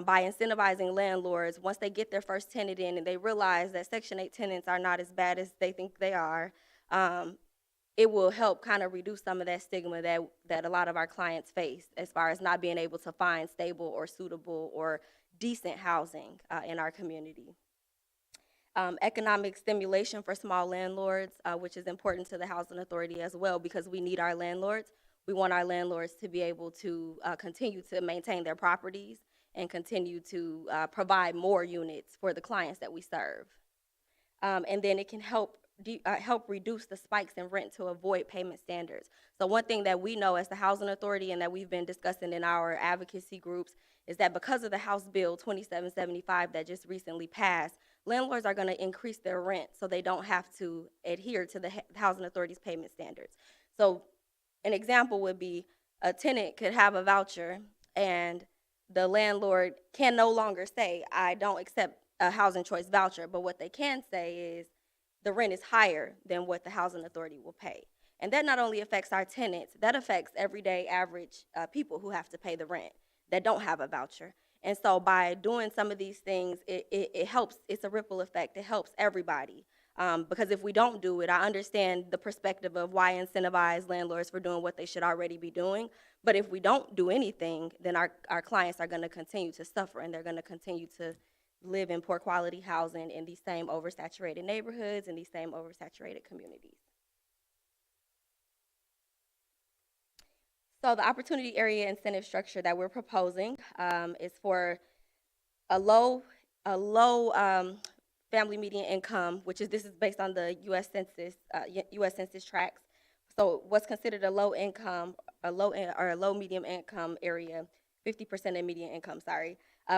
by incentivizing landlords. Once they get their first tenant in and they realize that Section 8 tenants are not as bad as they think they are, it will help kind of reduce some of that stigma that a lot of our clients face as far as not being able to find stable or suitable or decent housing in our community. Economic stimulation for small landlords, which is important to the Housing Authority as well, because we need our landlords. We want our landlords to be able to continue to maintain their properties and continue to provide more units for the clients that we serve. And then it can help reduce the spikes in rent to avoid payment standards. So one thing that we know as the Housing Authority and that we've been discussing in our advocacy groups is that because of the House Bill 2775 that just recently passed, landlords are going to increase their rent so they don't have to adhere to the Housing Authority's payment standards. So an example would be a tenant could have a voucher and the landlord can no longer say, I don't accept a housing choice voucher, but what they can say is the rent is higher than what the Housing Authority will pay. And that not only affects our tenants, that affects everyday average people who have to pay the rent that don't have a voucher. And so by doing some of these things, it helps. It's a ripple effect. It helps everybody. Because if we don't do it, I understand the perspective of why incentivize landlords for doing what they should already be doing. But if we don't do anything, then our clients are going to continue to suffer, and they're going to continue to live in poor quality housing in these same oversaturated neighborhoods and these same oversaturated communities. So the opportunity area incentive structure that we're proposing is for a low family median income, this is based on the U.S. Census tracts. So what's considered a low income, a low medium income area, 50% of median income,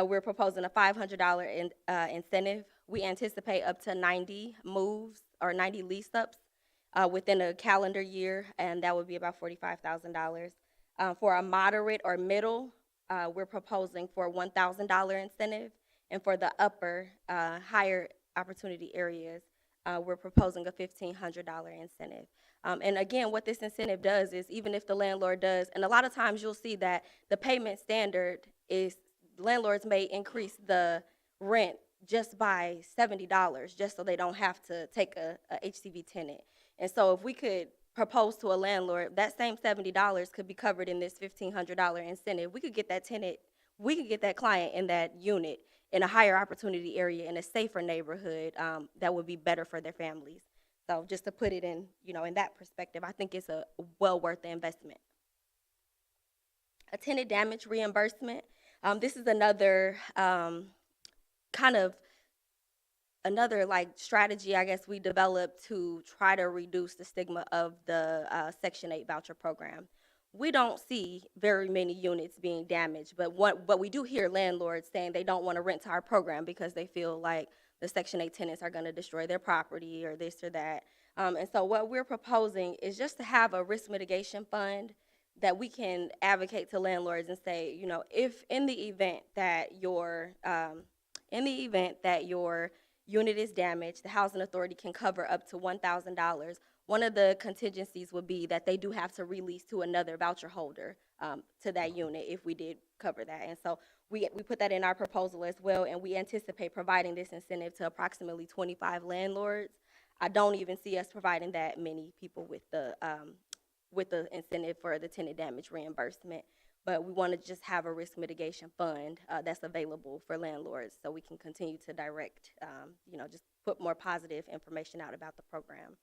we're proposing a $500 incentive. We anticipate up to 90 moves or 90 lease-ups within a calendar year, and that would be about $45,000. For a moderate or middle, we're proposing for a $1,000 incentive, and for the upper, higher opportunity areas, we're proposing a $1,500 incentive. And again, what this incentive does is, even if the landlord does, and a lot of times you'll see that the payment standard is, landlords may increase the rent just by $70, just so they don't have to take a HCV tenant. And so if we could propose to a landlord, that same $70 could be covered in this $1,500 incentive. We could get that tenant, we could get that client in that unit in a higher opportunity area, in a safer neighborhood that would be better for their families. So just to put it in, in that perspective, I think it's a well worth the investment. A tenant damage reimbursement. This is another strategy, I guess, we developed to try to reduce the stigma of the Section 8 voucher program. We don't see very many units being damaged, but we do hear landlords saying they don't want to rent to our program because they feel like the Section 8 tenants are going to destroy their property or this or that. And so what we're proposing is just to have a risk mitigation fund that we can advocate to landlords and say, if in the event that your unit is damaged, the Housing Authority can cover up to $1,000. One of the contingencies would be that they do have to release to another voucher holder to that unit if we did cover that. And so we put that in our proposal as well, and we anticipate providing this incentive to approximately 25 landlords. I don't even see us providing that many people with the with the incentive for the tenant damage reimbursement. But we want to just have a risk mitigation fund that's available for landlords so we can continue to direct, just put more positive information out about the program.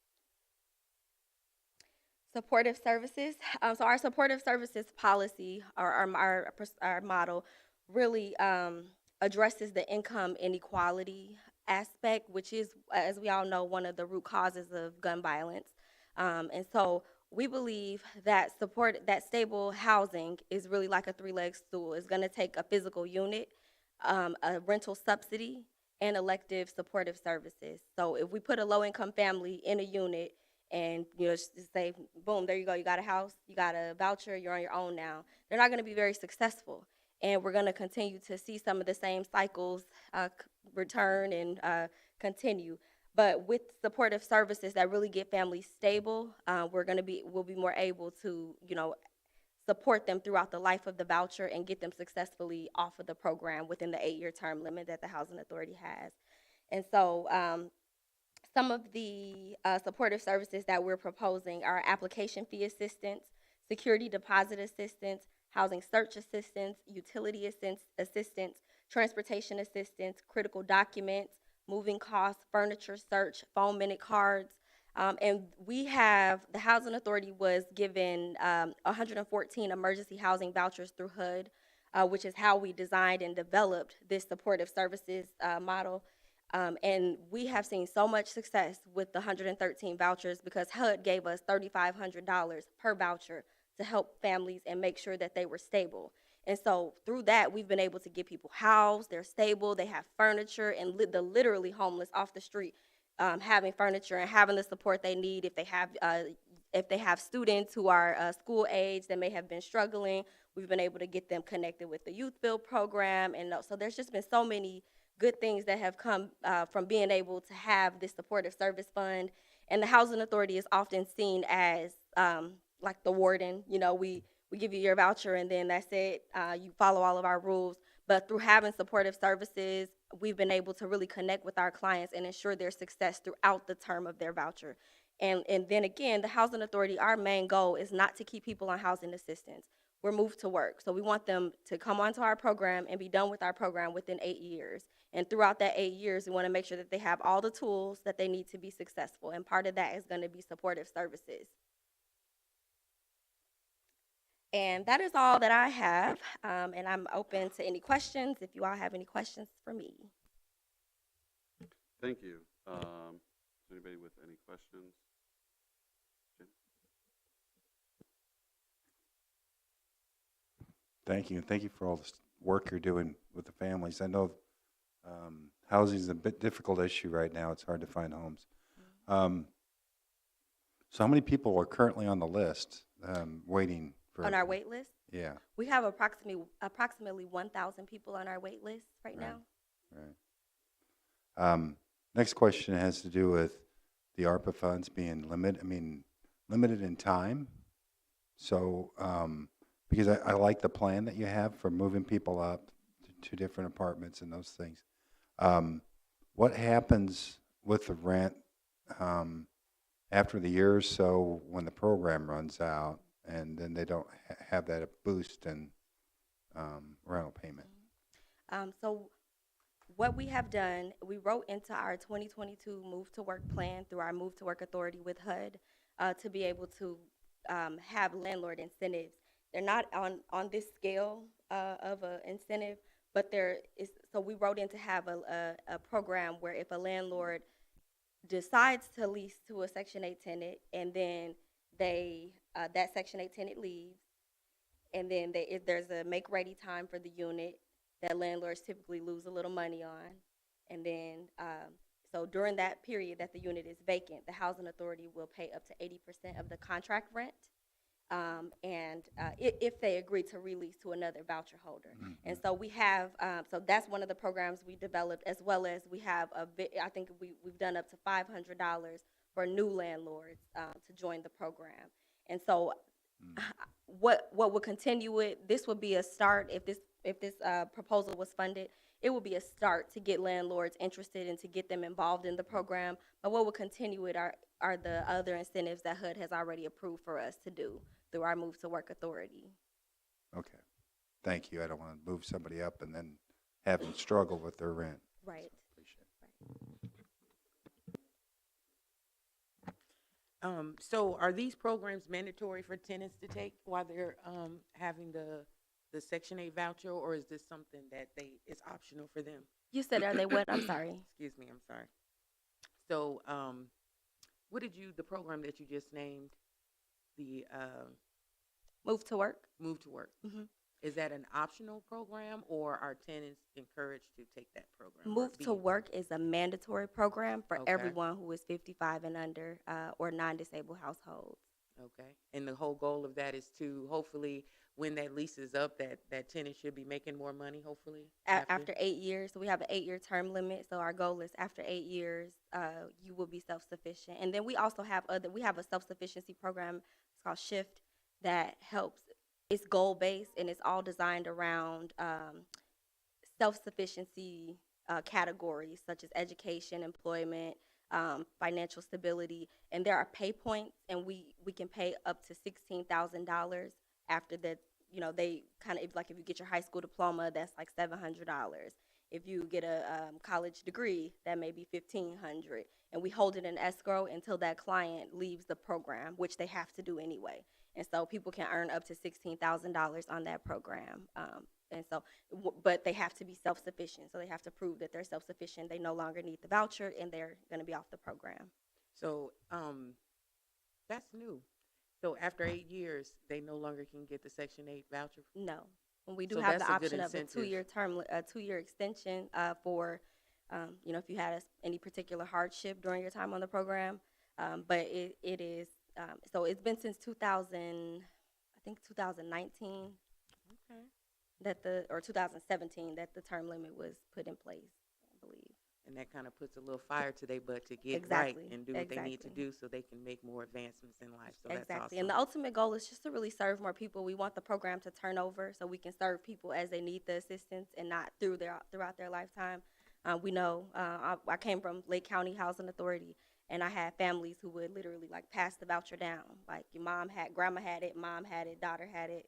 Supportive services. So our supportive services policy, or our model, really addresses the income inequality aspect, which is, as we all know, one of the root causes of gun violence. And so we believe that that stable housing is really like a three-leg stool. It's going to take a physical unit, a rental subsidy, and elective supportive services. So if we put a low-income family in a unit and just say, boom, there you go, you got a house, you got a voucher, you're on your own now, they're not going to be very successful. And we're going to continue to see some of the same cycles return and continue. But with supportive services that really get families stable, we'll be more able to, support them throughout the life of the voucher and get them successfully off of the program within the 8-year term limit that the Housing Authority has. And so some of the supportive services that we're proposing are application fee assistance, security deposit assistance, housing search assistance, utility assistance, transportation assistance, critical documents, moving costs, furniture search, phone minute cards. And the Housing Authority was given 114 emergency housing vouchers through HUD, which is how we designed and developed this supportive services model. And we have seen so much success with the 113 vouchers because HUD gave us $3,500 per voucher to help families and make sure that they were stable. And so through that, we've been able to get people housed, they're stable, they have furniture, and the literally homeless off the street having furniture and having the support they need. If they have students who are school age that may have been struggling, we've been able to get them connected with the Youth Build program. And so there's just been so many good things that have come from being able to have this supportive service fund. And the Housing Authority is often seen as like the warden. We give you your voucher and then that's it. You follow all of our rules. But through having supportive services, we've been able to really connect with our clients and ensure their success throughout the term of their voucher. And then again, the Housing Authority, our main goal is not to keep people on housing assistance. We're moved to work. So we want them to come onto our program and be done with our program within 8 years. And throughout that 8 years, we want to make sure that they have all the tools that they need to be successful. And part of that is going to be supportive services. And that is all that I have. And I'm open to any questions if you all have any questions for me. Thank you. Anybody with any questions? Jim? Thank you, and thank you for all the work you're doing with the families. I know housing is a bit difficult issue right now. It's hard to find homes. So how many people are currently on the list waiting for? On our wait list? Yeah. We have approximately 1,000 people on our wait list right now. Right. Next question has to do with the ARPA funds being limited in time. So, because I like the plan that you have for moving people up to different apartments and those things. What happens with the rent after the year or so when the program runs out and then they don't have that boost in rental payment? So what we have done, we wrote into our 2022 Move to Work plan through our Move to Work Authority with HUD to be able to have landlord incentives. They're not on this scale of an incentive, but so we wrote in to have a program where if a landlord decides to lease to a Section 8 tenant and then that Section 8 tenant leaves, and then if there's a make-ready time for the unit that landlords typically lose a little money on. And then, so during that period that the unit is vacant, the Housing Authority will pay up to 80% of the contract rent. If they agree to release to another voucher holder. Mm-hmm. And so we have, so that's one of the programs we developed, as well as we have I think we've done up to $500 for new landlords to join the program. And so what will continue this would be a start if this proposal was funded. it will be a start to get landlords interested and to get them involved in the program. But what will continue it are the other incentives that HUD has already approved for us to do through our Move to Work authority. Okay. Thank you. I don't want to move somebody up and then have them struggle with their rent. Right. Appreciate So are these programs mandatory for tenants to take while they're having the Section 8 voucher, or is this something that is optional for them? You said, are they what? I'm sorry. Excuse me, I'm sorry. So, the program that you just named, the Move to Work? Move to Work, Mhm. is that an optional program, or are tenants encouraged to take that program? or Move be to Work is a mandatory program for Okay. everyone who is 55 and under or non-disabled households. Okay, and the whole goal of that is to hopefully, when that lease is up, that tenant should be making more money, hopefully? After 8 years, so we have an 8-year term limit. So our goal is after 8 years, you will be self-sufficient. And then we also have we have a self-sufficiency program. It's called Shift that helps. It's goal-based and it's all designed around self-sufficiency categories such as education, employment, financial stability, and there are pay points, and we can pay up to $16,000 after that. You know, they kind of like if you get your high school diploma, that's like $700. If you get a college degree, that may be $1,500, and we hold it in escrow until that client leaves the program, which they have to do anyway. And so people can earn up to $16,000 on that program. And so, but they have to be self-sufficient. So they have to prove that they're self-sufficient. They no longer need the voucher, and they're going to be off the program. So, that's new. So after 8 years, they no longer can get the Section 8 voucher? No. And we do So have the that's a good option of a incentive. 2-year term, a 2-year extension for, you know, if you had any particular hardship during your time on the program. But it is, so it's been since 2019 Okay. or 2017 that the term limit was put in place, I believe. And that kind of puts a little fire to their butt to get Exactly, right and do what they need to exactly. do so they can make more advancements in life. So that's Exactly. awesome. And the ultimate goal is just to really serve more people. We want the program to turn over so we can serve people as they need the assistance and not throughout their lifetime. We know I came from Lake County Housing Authority, and I had families who would literally like pass the voucher down. Like grandma had it, mom had it, daughter had it,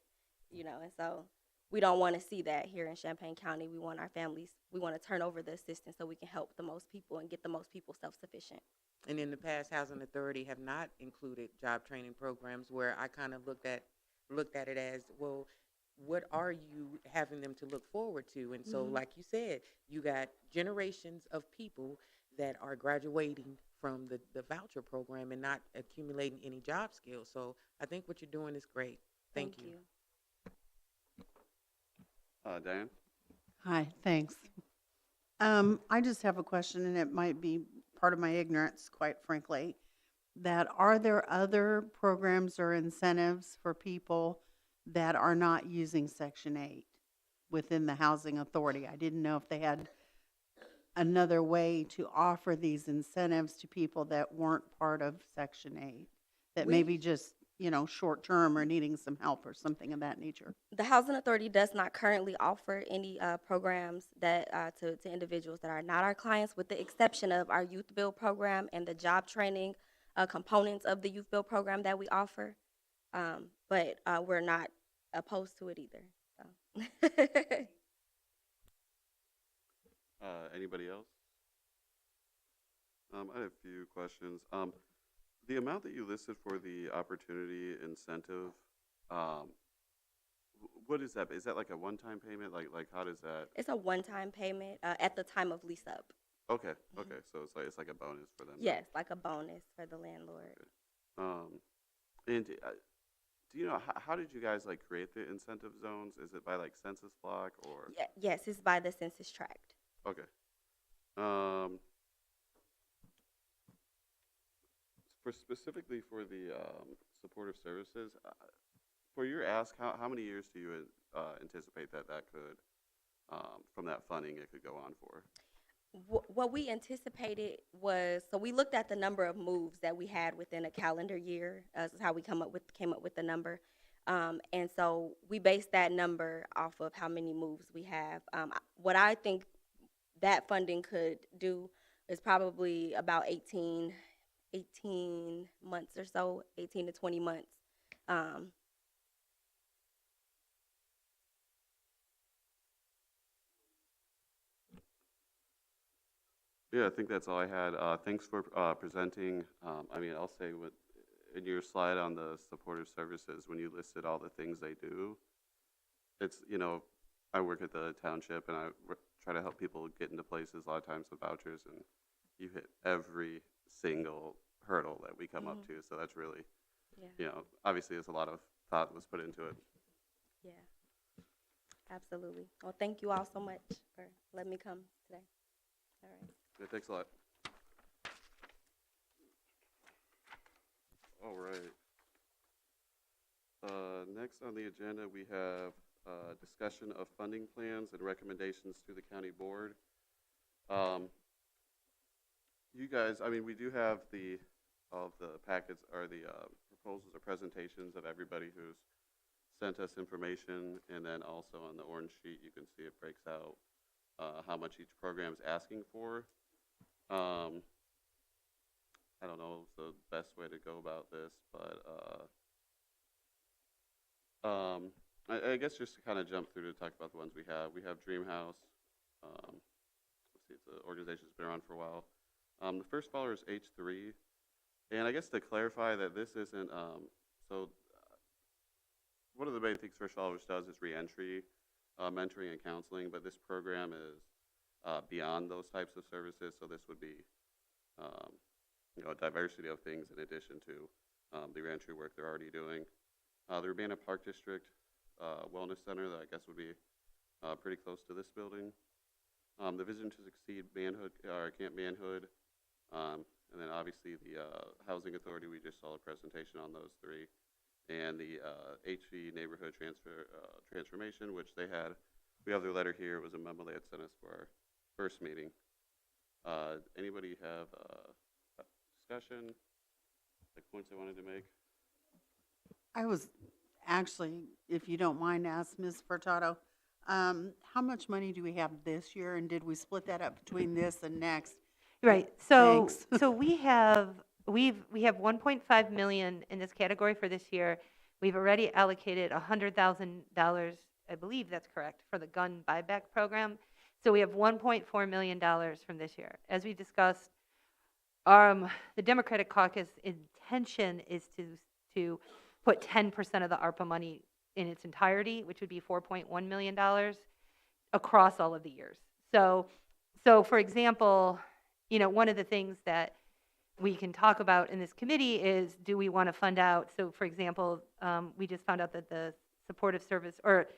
you know, and so we don't want to see that here in Champaign County. We want our families, we want to turn over the assistance so we can help the most people and get the most people self-sufficient. And in the past, Housing Authority have not included job training programs, where I kind of looked at it as, well, what are you having them to look forward to? And so, Mhm. like you said, you got generations of people that are graduating from the voucher program and not accumulating any job skills. So I think what you're doing is great. Thank you. Diane? Hi, thanks. I just have a question, and it might be part of my ignorance, quite frankly, that are there other programs or incentives for people that are not using Section 8 within the Housing Authority? I didn't know if they had another way to offer these incentives to people that weren't part of Section 8, that maybe just, you know, short-term or needing some help or something of that nature. The Housing Authority does not currently offer any programs that to individuals that are not our clients, with the exception of our Youth Build program and the job training components of the Youth Build program that we offer. But we're not opposed to it either. So. Anybody else? I have a few questions. The amount that you listed for the opportunity incentive, what is that? Is that like a one-time payment? Like how does that? It's a one-time payment at the time of lease up. Okay, okay. So it's like a bonus for them. Yes, like a bonus for the landlord. And do you know how did you guys like create the incentive zones? Is it by like census block or? Yes, it's by the census tract. Okay. For specifically for the supportive services, for your ask, how many years do you anticipate that could, from that funding, it could go on for? What we anticipated was, so we looked at the number of moves that we had within a calendar year. This is how we came up with the number. And so we based that number off of how many moves we have. What I think that funding could do is probably about 18 months or so, 18 to 20 months. Um, Yeah, I think that's all I had. Thanks for presenting. I mean, I'll say in your slide on the supportive services, when you listed all the things they do, it's, I work at the township and try to help people get into places a lot of times with vouchers, and you hit every single hurdle that we come up to. So that's really, yeah, obviously there's a lot of thought was put into it. yeah, absolutely. Well, thank you all so much for letting me come today. All right. Yeah, thanks a lot. All right. Next on the agenda, we have discussion of funding plans and recommendations to the county board. You guys, I mean, we do have all of the packets or the proposals or presentations of everybody who's sent us information, and then also on the orange sheet, you can see it breaks out how much each program is asking for. I don't know the best way to go about this, but I guess just to kind of jump through to talk about the ones we have. We have Dream House. Let's see, it's an organization that's been around for a while. The first follower is H3. And I guess to clarify that this isn't, one of the main things First Followers does is reentry, mentoring and counseling, but this program is beyond those types of services. So this would be, a diversity of things in addition to the reentry work they're already doing. The Urbana Park District Wellness Center, that I guess would be pretty close to this building. The Vision to Succeed Manhood, or Camp Manhood, and then obviously the Housing Authority, we just saw a presentation on those three. And the HV Neighborhood Transformation, which they had, we have their letter here. It was a memo they had sent us for our first meeting. Anybody have discussion, like points they wanted to make? I was actually, if you don't mind, ask Ms. Furtado, how much money do we have this year, and did we split that up between this and next? Right, so, Thanks. so we have 1.5 million in this category for this year. We've already allocated $100,000, I believe that's correct, for the gun buyback program. So we have $1.4 million from this year. As we discussed, the Democratic caucus intention is to put 10% of the ARPA money in its entirety, which would be $4.1 million across all of the years. So for example, one of the things that we can talk about in this committee is, do we want to fund out? So for example, we just found out that the supportive service or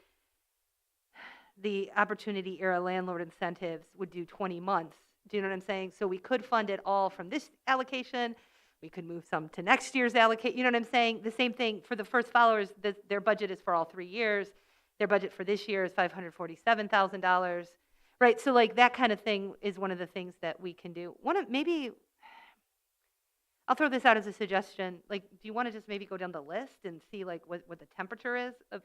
the opportunity era landlord incentives would do 20 months. Do you know what I'm saying? So we could fund it all from this allocation. We could move some to next year's allocate. You know what I'm saying? The same thing for the First Followers. Their budget is for all 3 years. Their budget for this year is $547,000. Right, so like that kind of thing is one of the things that we can do. Maybe I'll throw this out as a suggestion. Like, do you want to just maybe go down the list and see like what the temperature is of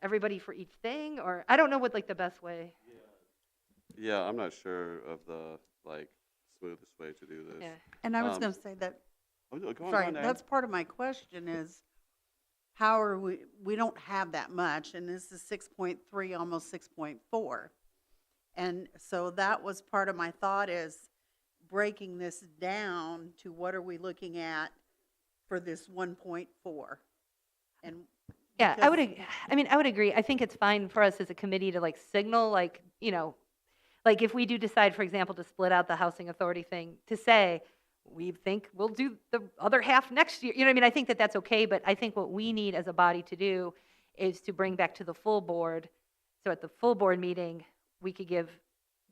everybody for each thing? Or I don't know what like the best way. Yeah, I'm not sure of the smoothest way to do this. Yeah. And I was going to say that, Go sorry, on, Ann. that's part of my question is, how are we don't have that much, and this is 6.3, almost 6.4. And so that was part of my thought, is breaking this down to what are we looking at for this 1.4. And Yeah, because- I would agree. I think it's fine for us as a committee to like signal, like, like if we do decide, for example, to split out the housing authority thing, to say, we think we'll do the other half next year. You know what I mean? I think that that's okay, but I think what we need as a body to do is to bring back to the full board. So at the full board meeting, we could give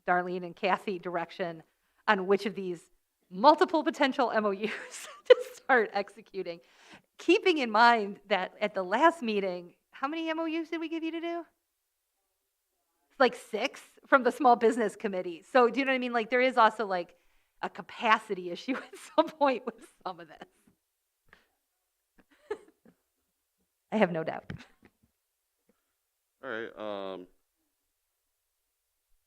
Darlene and Kathy direction on which of these multiple potential MOUs to start executing. Keeping in mind that at the last meeting, how many MOUs did we give you to do? Like 6 from the small business committee. So do you know what I mean? Like there is also like a capacity issue at some point with some of this. I have no doubt. All right.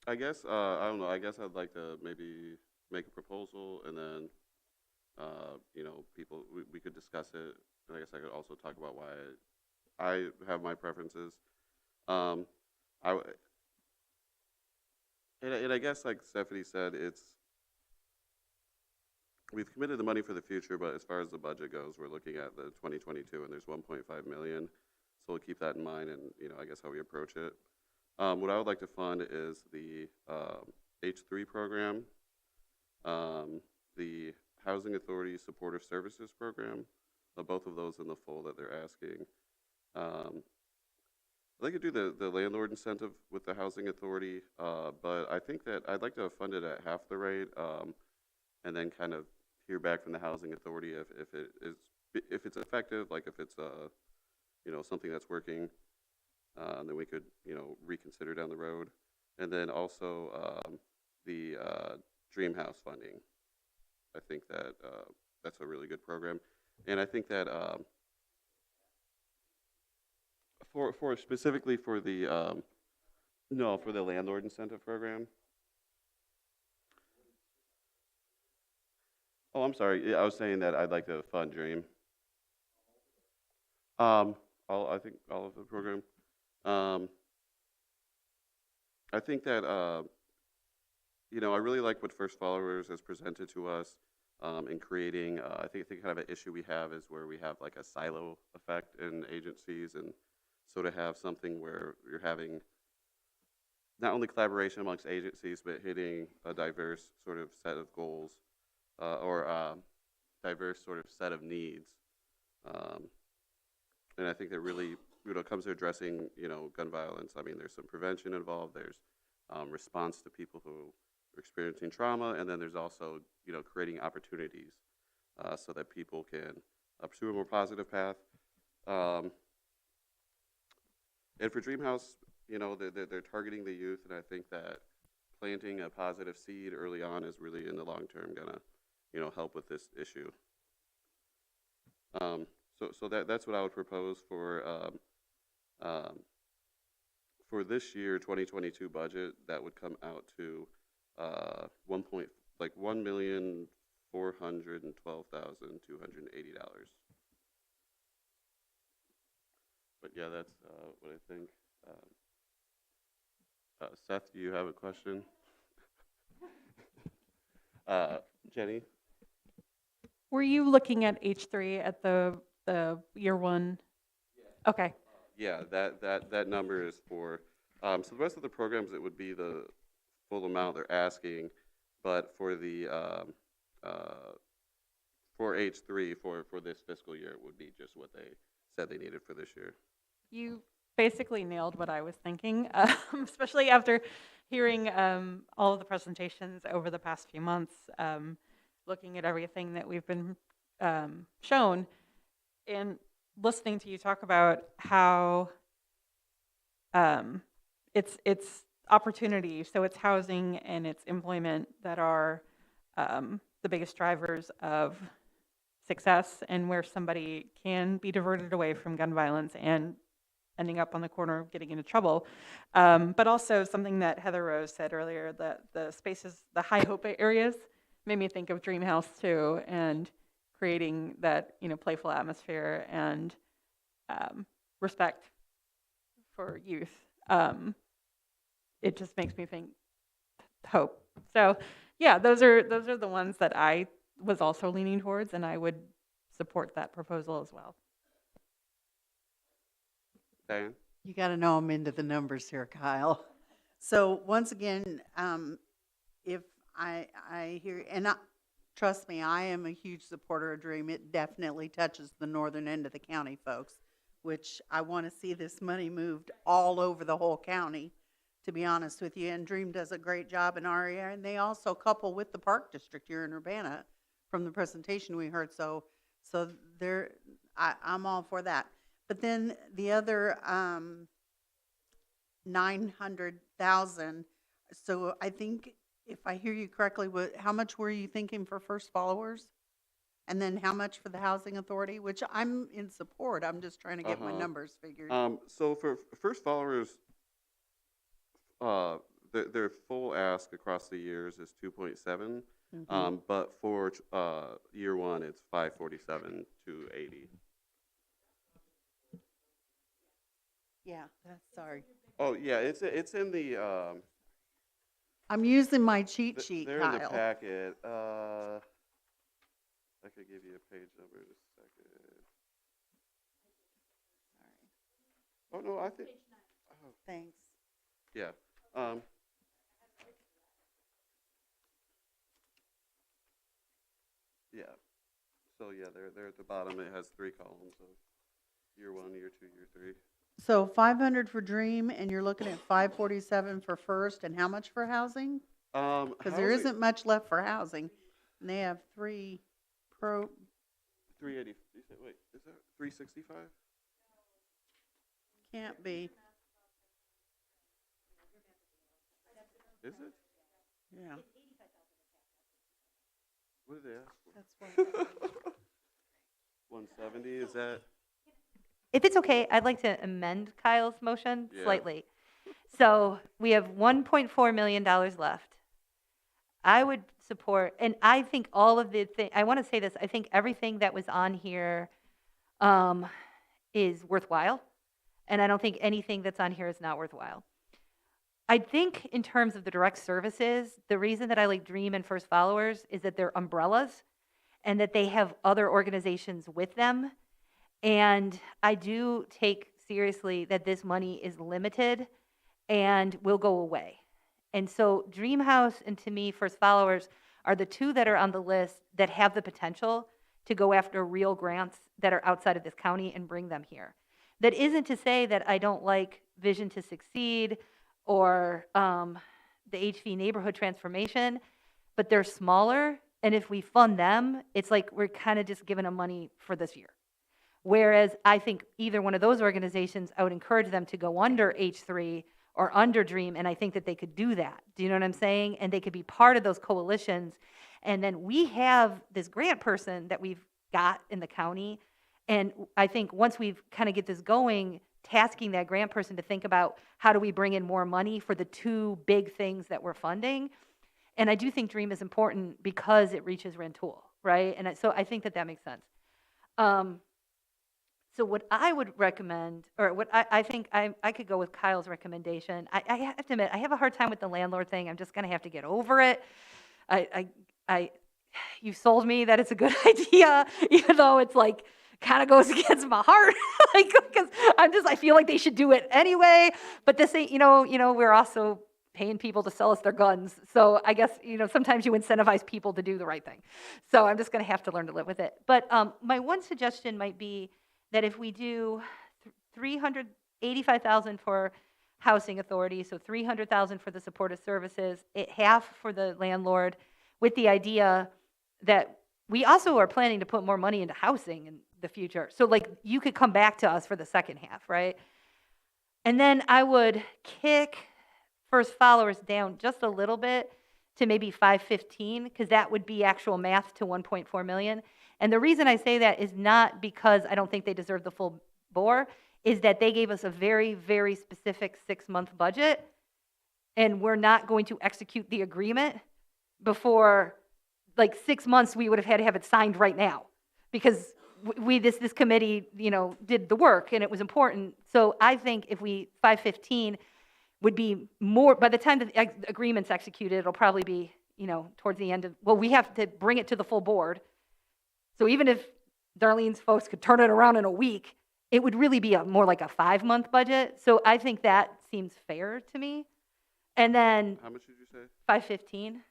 I guess, I don't know, I guess I'd like to maybe make a proposal and then, you know, we could discuss it. And I guess I could also talk about why I have my preferences. Um, I, w- and I guess like Stephanie said, we've committed the money for the future, but as far as the budget goes, we're looking at the 2022 and there's 1.5 million. So we'll keep that in mind and, you know, I guess how we approach it. What I would like to fund is the H3 program, the Housing Authority Supportive Services program, both of those in the full that they're asking. I'd like to do the landlord incentive with the Housing Authority, but I think that I'd like to fund it at half the rate, and then kind of hear back from the Housing Authority if it's effective, like if it's you know, something that's working. Then we could, you know, reconsider down the road. And then also the Dream House funding. I think that that's a really good program. And I think that for specifically for the no, for the landlord incentive program. Oh, I'm sorry. Yeah, I was saying that I'd like to fund Dream. I think all of the program. I think that, you know, I really like what First Followers has presented to us in creating, I think kind of an issue we have is where we have like a silo effect in agencies, and so to have something where you're having not only collaboration amongst agencies, but hitting a diverse sort of set of goals or diverse sort of set of needs. And I think that really, you know, comes to addressing, you know, gun violence. I mean, there's some prevention involved. There's response to people who are experiencing trauma, and then there's also, you know, creating opportunities so that people can pursue a more positive path. And for Dreamhouse, you know, they're targeting the youth, and I think that planting a positive seed early on is really, in the long term, gonna, you know, help with this issue. So that's what I would propose for this year, 2022 budget. That would come out to $1,412,280. But yeah, that's what I think. Seth, do you have a question? Jenny? Were you looking at H3 at the year one? Okay. Yeah, that number is for, so the rest of the programs, it would be the full amount they're asking, but for the, for H3, for this fiscal year, it would be just what they said they needed for this year. You basically nailed what I was thinking, especially after hearing all of the presentations over the past few months, looking at everything that we've been shown, and listening to you talk about how it's opportunity, so it's housing and it's employment that are the biggest drivers of success, and where somebody can be diverted away from gun violence and ending up on the corner of getting into trouble. But also something that Heather Rose said earlier, that the spaces, the high hope areas, made me think of Dream House too, and creating that, you know, playful atmosphere and respect for youth. It just makes me think hope. So yeah, those are the ones that I was also leaning towards, and I would support that proposal as well. Diane? You got to know I'm into the numbers here, Kyle. So once again, if I hear, and trust me, I am a huge supporter of Dream. It definitely touches the northern end of the county, folks, which I want to see this money moved all over the whole county, to be honest with you. And Dream does a great job in our area, and they also couple with the Park District here in Urbana from the presentation we heard. So I'm all for that. But then the other 900,000. So I think, if I hear you correctly, how much were you thinking for First Followers? And then how much for the Housing Authority, which I'm in support. I'm just trying to get my numbers figured. So for First Followers, their full ask across the years is 2.7, Mhm. but for year one, it's 547 to 80. Yeah, sorry. Oh yeah, it's in the I'm using my cheat sheet, they're in the Kyle. packet. I could give you a page number in a second. Oh no, I think. Oh, Thanks. yeah. Yeah. So yeah, they're at the bottom. It has 3 columns of year 1, year 2, year 3. So 500 for Dream, and you're looking at 547 for First, and how much for housing? Because there isn't much left for housing, and they have 3 pro. 380. Wait, is that 365? Can't be. Is it? Yeah. What did they ask for? That's what. 170. Is that? If it's okay, I'd like to amend Kyle's motion Yeah. slightly. So we have $1.4 million left. I would support, and I think all of the I want to say this, I think everything that was on here is worthwhile, and I don't think anything that's on here is not worthwhile. I think in terms of the direct services, the reason that I like Dream and First Followers is that they're umbrellas and that they have other organizations with them. And I do take seriously that this money is limited and will go away. And so Dream House and to me, First Followers are the 2 that are on the list that have the potential to go after real grants that are outside of this county and bring them here. That isn't to say that I don't like Vision to Succeed or the HV neighborhood transformation, but they're smaller. And if we fund them, it's like we're kind of just giving them money for this year. Whereas I think either one of those organizations, I would encourage them to go under H3 or under Dream, and I think that they could do that. Do you know what I'm saying? And they could be part of those coalitions. And then we have this grant person that we've got in the county, and I think once we've kind of get this going, tasking that grant person to think about how do we bring in more money for the 2 big things that we're funding. And I do think Dream is important because it reaches Rantoul, right? And so I think that that makes sense. So what I would recommend, or what I think I could go with Kyle's recommendation. I have to admit, I have a hard time with the landlord thing. I'm just going to have to get over it. You sold me that it's a good idea, even though it's like kind of goes against my heart, like because I feel like they should do it anyway. But this ain't, we're also paying people to sell us their guns. So I guess, sometimes you incentivize people to do the right thing. So I'm just going to have to learn to live with it. But my one suggestion might be that if we do $385,000 for housing authority, so $300,000 for the supportive services, half for the landlord, with the idea that we also are planning to put more money into housing in the future. So like you could come back to us for the second half, right? And then I would kick First Followers down just a little bit to maybe 515, because that would be actual math to 1.4 million. And the reason I say that is not because I don't think they deserve the full bore, is that they gave us a very, very specific 6-month budget, and we're not going to execute the agreement before like 6 months. We would have had to have it signed right now because this committee, did the work and it was important. So I think if 515 would be more, by the time the agreement's executed, it'll probably be, towards the end of, we have to bring it to the full board. So even if Darlene's folks could turn it around in a week, it would really be more like a 5-month budget. So I think that seems fair to me. And then How much did you say? 515,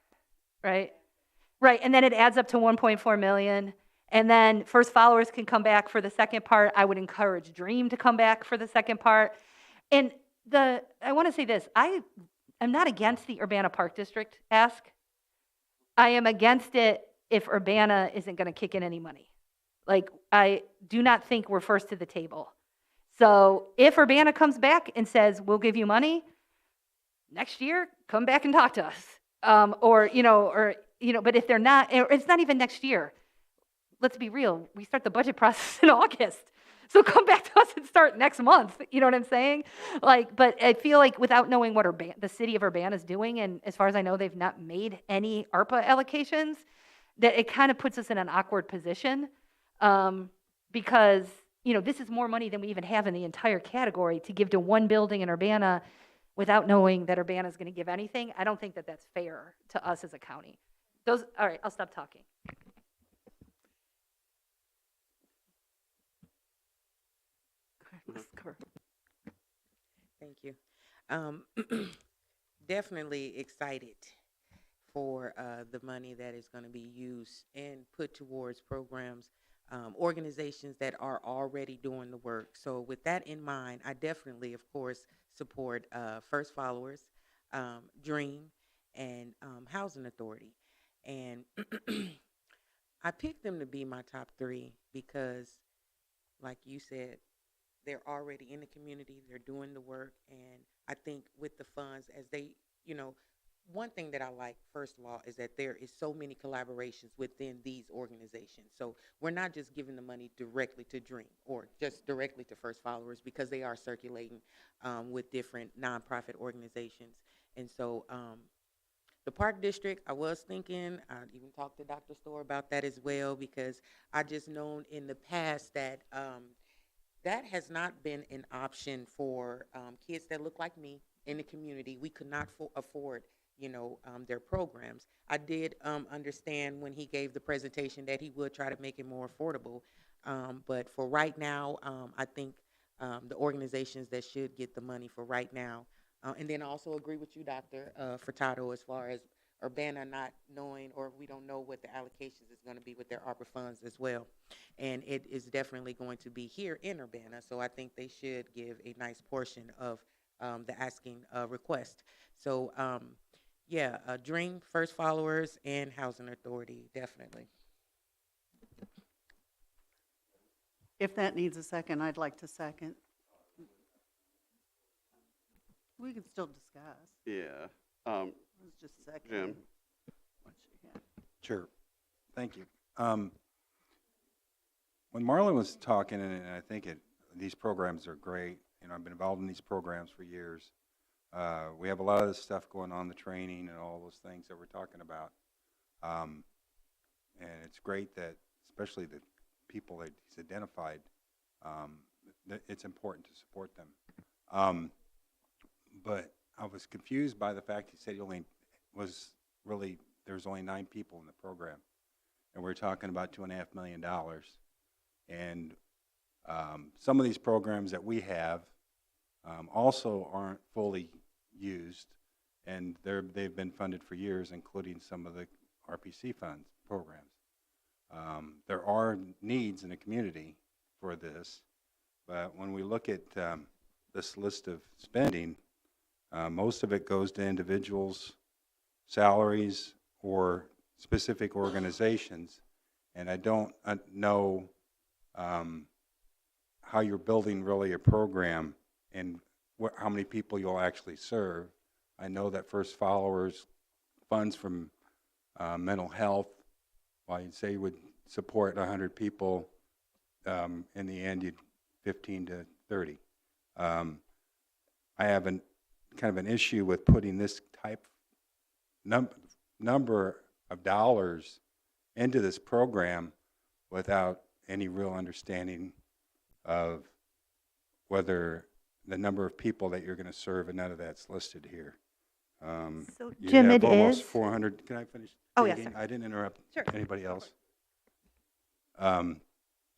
right? Right, and then it adds up to 1.4 million. And then First Followers can come back for the second part. I would encourage Dream to come back for the second part. And I want to say this, I'm not against the Urbana Park District ask. I am against it if Urbana isn't going to kick in any money. Like, I do not think we're first to the table. So if Urbana comes back and says, we'll give you money, next year, come back and talk to us. But if they're not, it's not even next year. Let's be real, we start the budget process in August. So come back to us and start next month. You know what I'm saying? Like, but I feel like without knowing what the city of Urbana is doing, and as far as I know, they've not made any ARPA allocations, that it kind of puts us in an awkward position, because, you know, this is more money than we even have in the entire category to give to one building in Urbana without knowing that Urbana is going to give anything. I don't think that that's fair to us as a county. All right, I'll stop talking. Thank you. Definitely excited for the money that is going to be used and put towards programs, organizations that are already doing the work. So with that in mind, I definitely, of course, support First Followers, Dream, and Housing Authority. And I picked them to be my top three because, like you said, they're already in the community, they're doing the work, and I think with the funds, as they, you know, one thing that I like, first of all, is that there is so many collaborations within these organizations. So we're not just giving the money directly to Dream or just directly to First Followers, because they are circulating with different nonprofit organizations. And so the Park District, I was thinking, I even talked to Dr. Storr about that as well, because I just known in the past that that has not been an option for kids that look like me in the community. We could not afford, you know, their programs. I did understand when he gave the presentation that he would try to make it more affordable. But for right now, I think the organizations that should get the money for right now. And then I also agree with you, Dr. Furtado, as far as Urbana not knowing, or we don't know what the allocations is going to be with their ARPA funds as well. And it is definitely going to be here in Urbana, so I think they should give a nice portion of the asking request. So yeah, Dream, First Followers, and Housing Authority, definitely. If that needs a second, I'd like to second. We can still discuss. Yeah. It was just second. Jim. Sure. Thank you. When Marlon was talking, and I think these programs are great, you know, I've been involved in these programs for years. We have a lot of this stuff going on, the training and all those things that we're talking about. And it's great that, especially the people that he's identified, that it's important to support them. But I was confused by the fact he said there's only 9 people in the program, and we're talking about $2.5 million. And some of these programs that we have also aren't fully used, and they've been funded for years, including some of the RPC funds programs. There are needs in the community for this, but when we look at this list of spending, most of it goes to individuals' salaries or specific organizations, and I don't know how you're building really a program and how many people you'll actually serve. I know that First Followers funds from mental health, while you'd say you would support 100 people, in the end you'd 15 to 30. I have kind of an issue with putting this type number of dollars into this program without any real understanding of whether the number of people that you're going to serve, and none of that's listed here. So You Jim, have it almost is. 400. Can I finish? Oh, yes, speaking? sir. I didn't interrupt Sure. anybody else.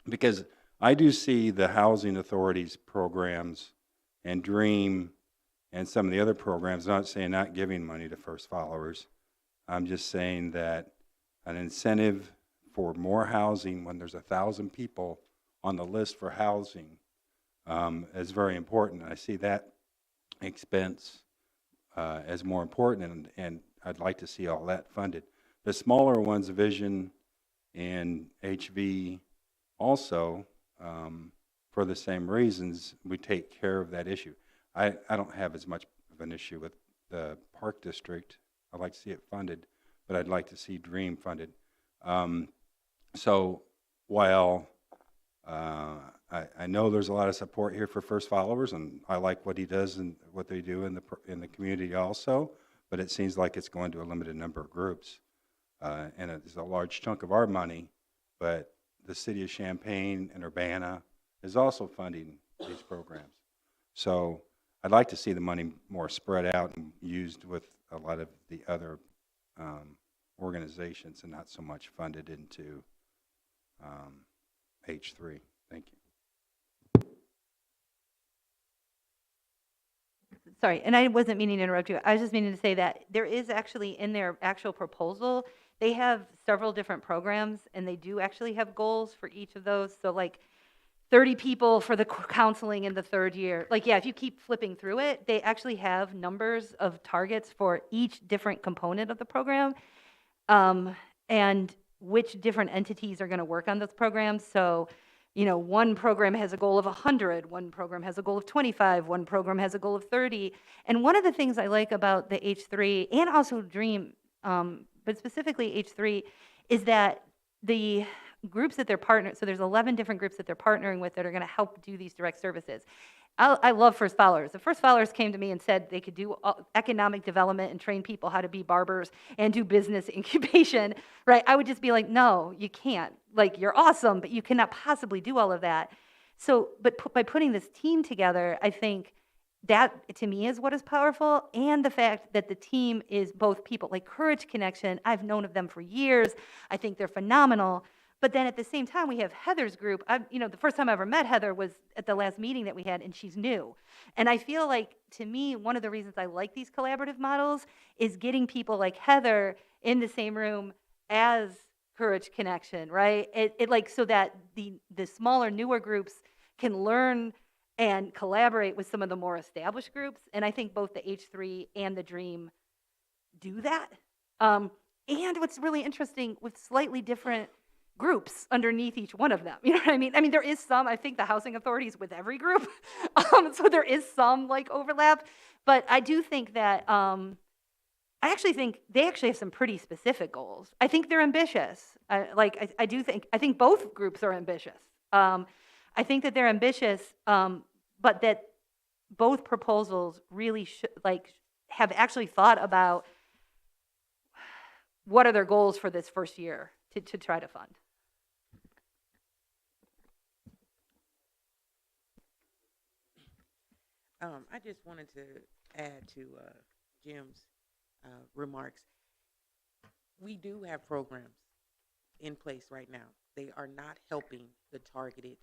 Because I do see the housing authorities programs and DREAM and some of the other programs, not saying not giving money to First Followers. I'm just saying that an incentive for more housing when there's 1,000 people on the list for housing is very important. I see that expense as more important, and I'd like to see all that funded. The smaller ones, Vision and HV, also, for the same reasons, we take care of that issue. I don't have as much of an issue with the Park District. I'd like to see it funded, but I'd like to see DREAM funded. So while I I know there's a lot of support here for First Followers, and I like what he does and what they do in the community also, but it seems like it's going to a limited number of groups. And it's a large chunk of our money, but the city of Champaign and Urbana is also funding these programs. So I'd like to see the money more spread out and used with a lot of the other organizations and not so much funded into H3. Thank you. Sorry, and I wasn't meaning to interrupt you. I was just meaning to say that there is actually in their actual proposal, they have several different programs, and they do actually have goals for each of those. So like 30 people for the counseling in the third year. Like, yeah, if you keep flipping through it, they actually have numbers of targets for each different component of the program, and which different entities are going to work on those programs. So, you know, one program has a goal of 100, one program has a goal of 25, one program has a goal of 30. And one of the things I like about the H3 and also DREAM, but specifically H3, is that the groups that they're partnering, so there's 11 different groups that they're partnering with that are going to help do these direct services. I love First Followers. The First Followers came to me and said they could do economic development and train people how to be barbers and do business incubation, right? I would just be like, no, you can't. Like, you're awesome, but you cannot possibly do all of that. So, but by putting this team together, I think that, to me, is what is powerful. And the fact that the team is both people like Courage Connection. I've known of them for years. I think they're phenomenal. But then at the same time, we have Heather's group. You know, the first time I ever met Heather was at the last meeting that we had, and she's new. And I feel like, to me, one of the reasons I like these collaborative models is getting people like Heather in the same room as Courage Connection, right? It like, so that the smaller, newer groups can learn and collaborate with some of the more established groups. And I think both the H3 and the DREAM do that. And what's really interesting, with slightly different groups underneath each one of them. You know what I mean? I mean, there is some, I think the housing authorities with every group. So there is some like overlap, but I do think that, I actually think they actually have some pretty specific goals. I think they're ambitious. I think both groups are ambitious. I think that they're ambitious, but that both proposals really have actually thought about what are their goals for this first year to try to fund. I just wanted to add to Jim's remarks. We do have programs in place right now. They are not helping the targeted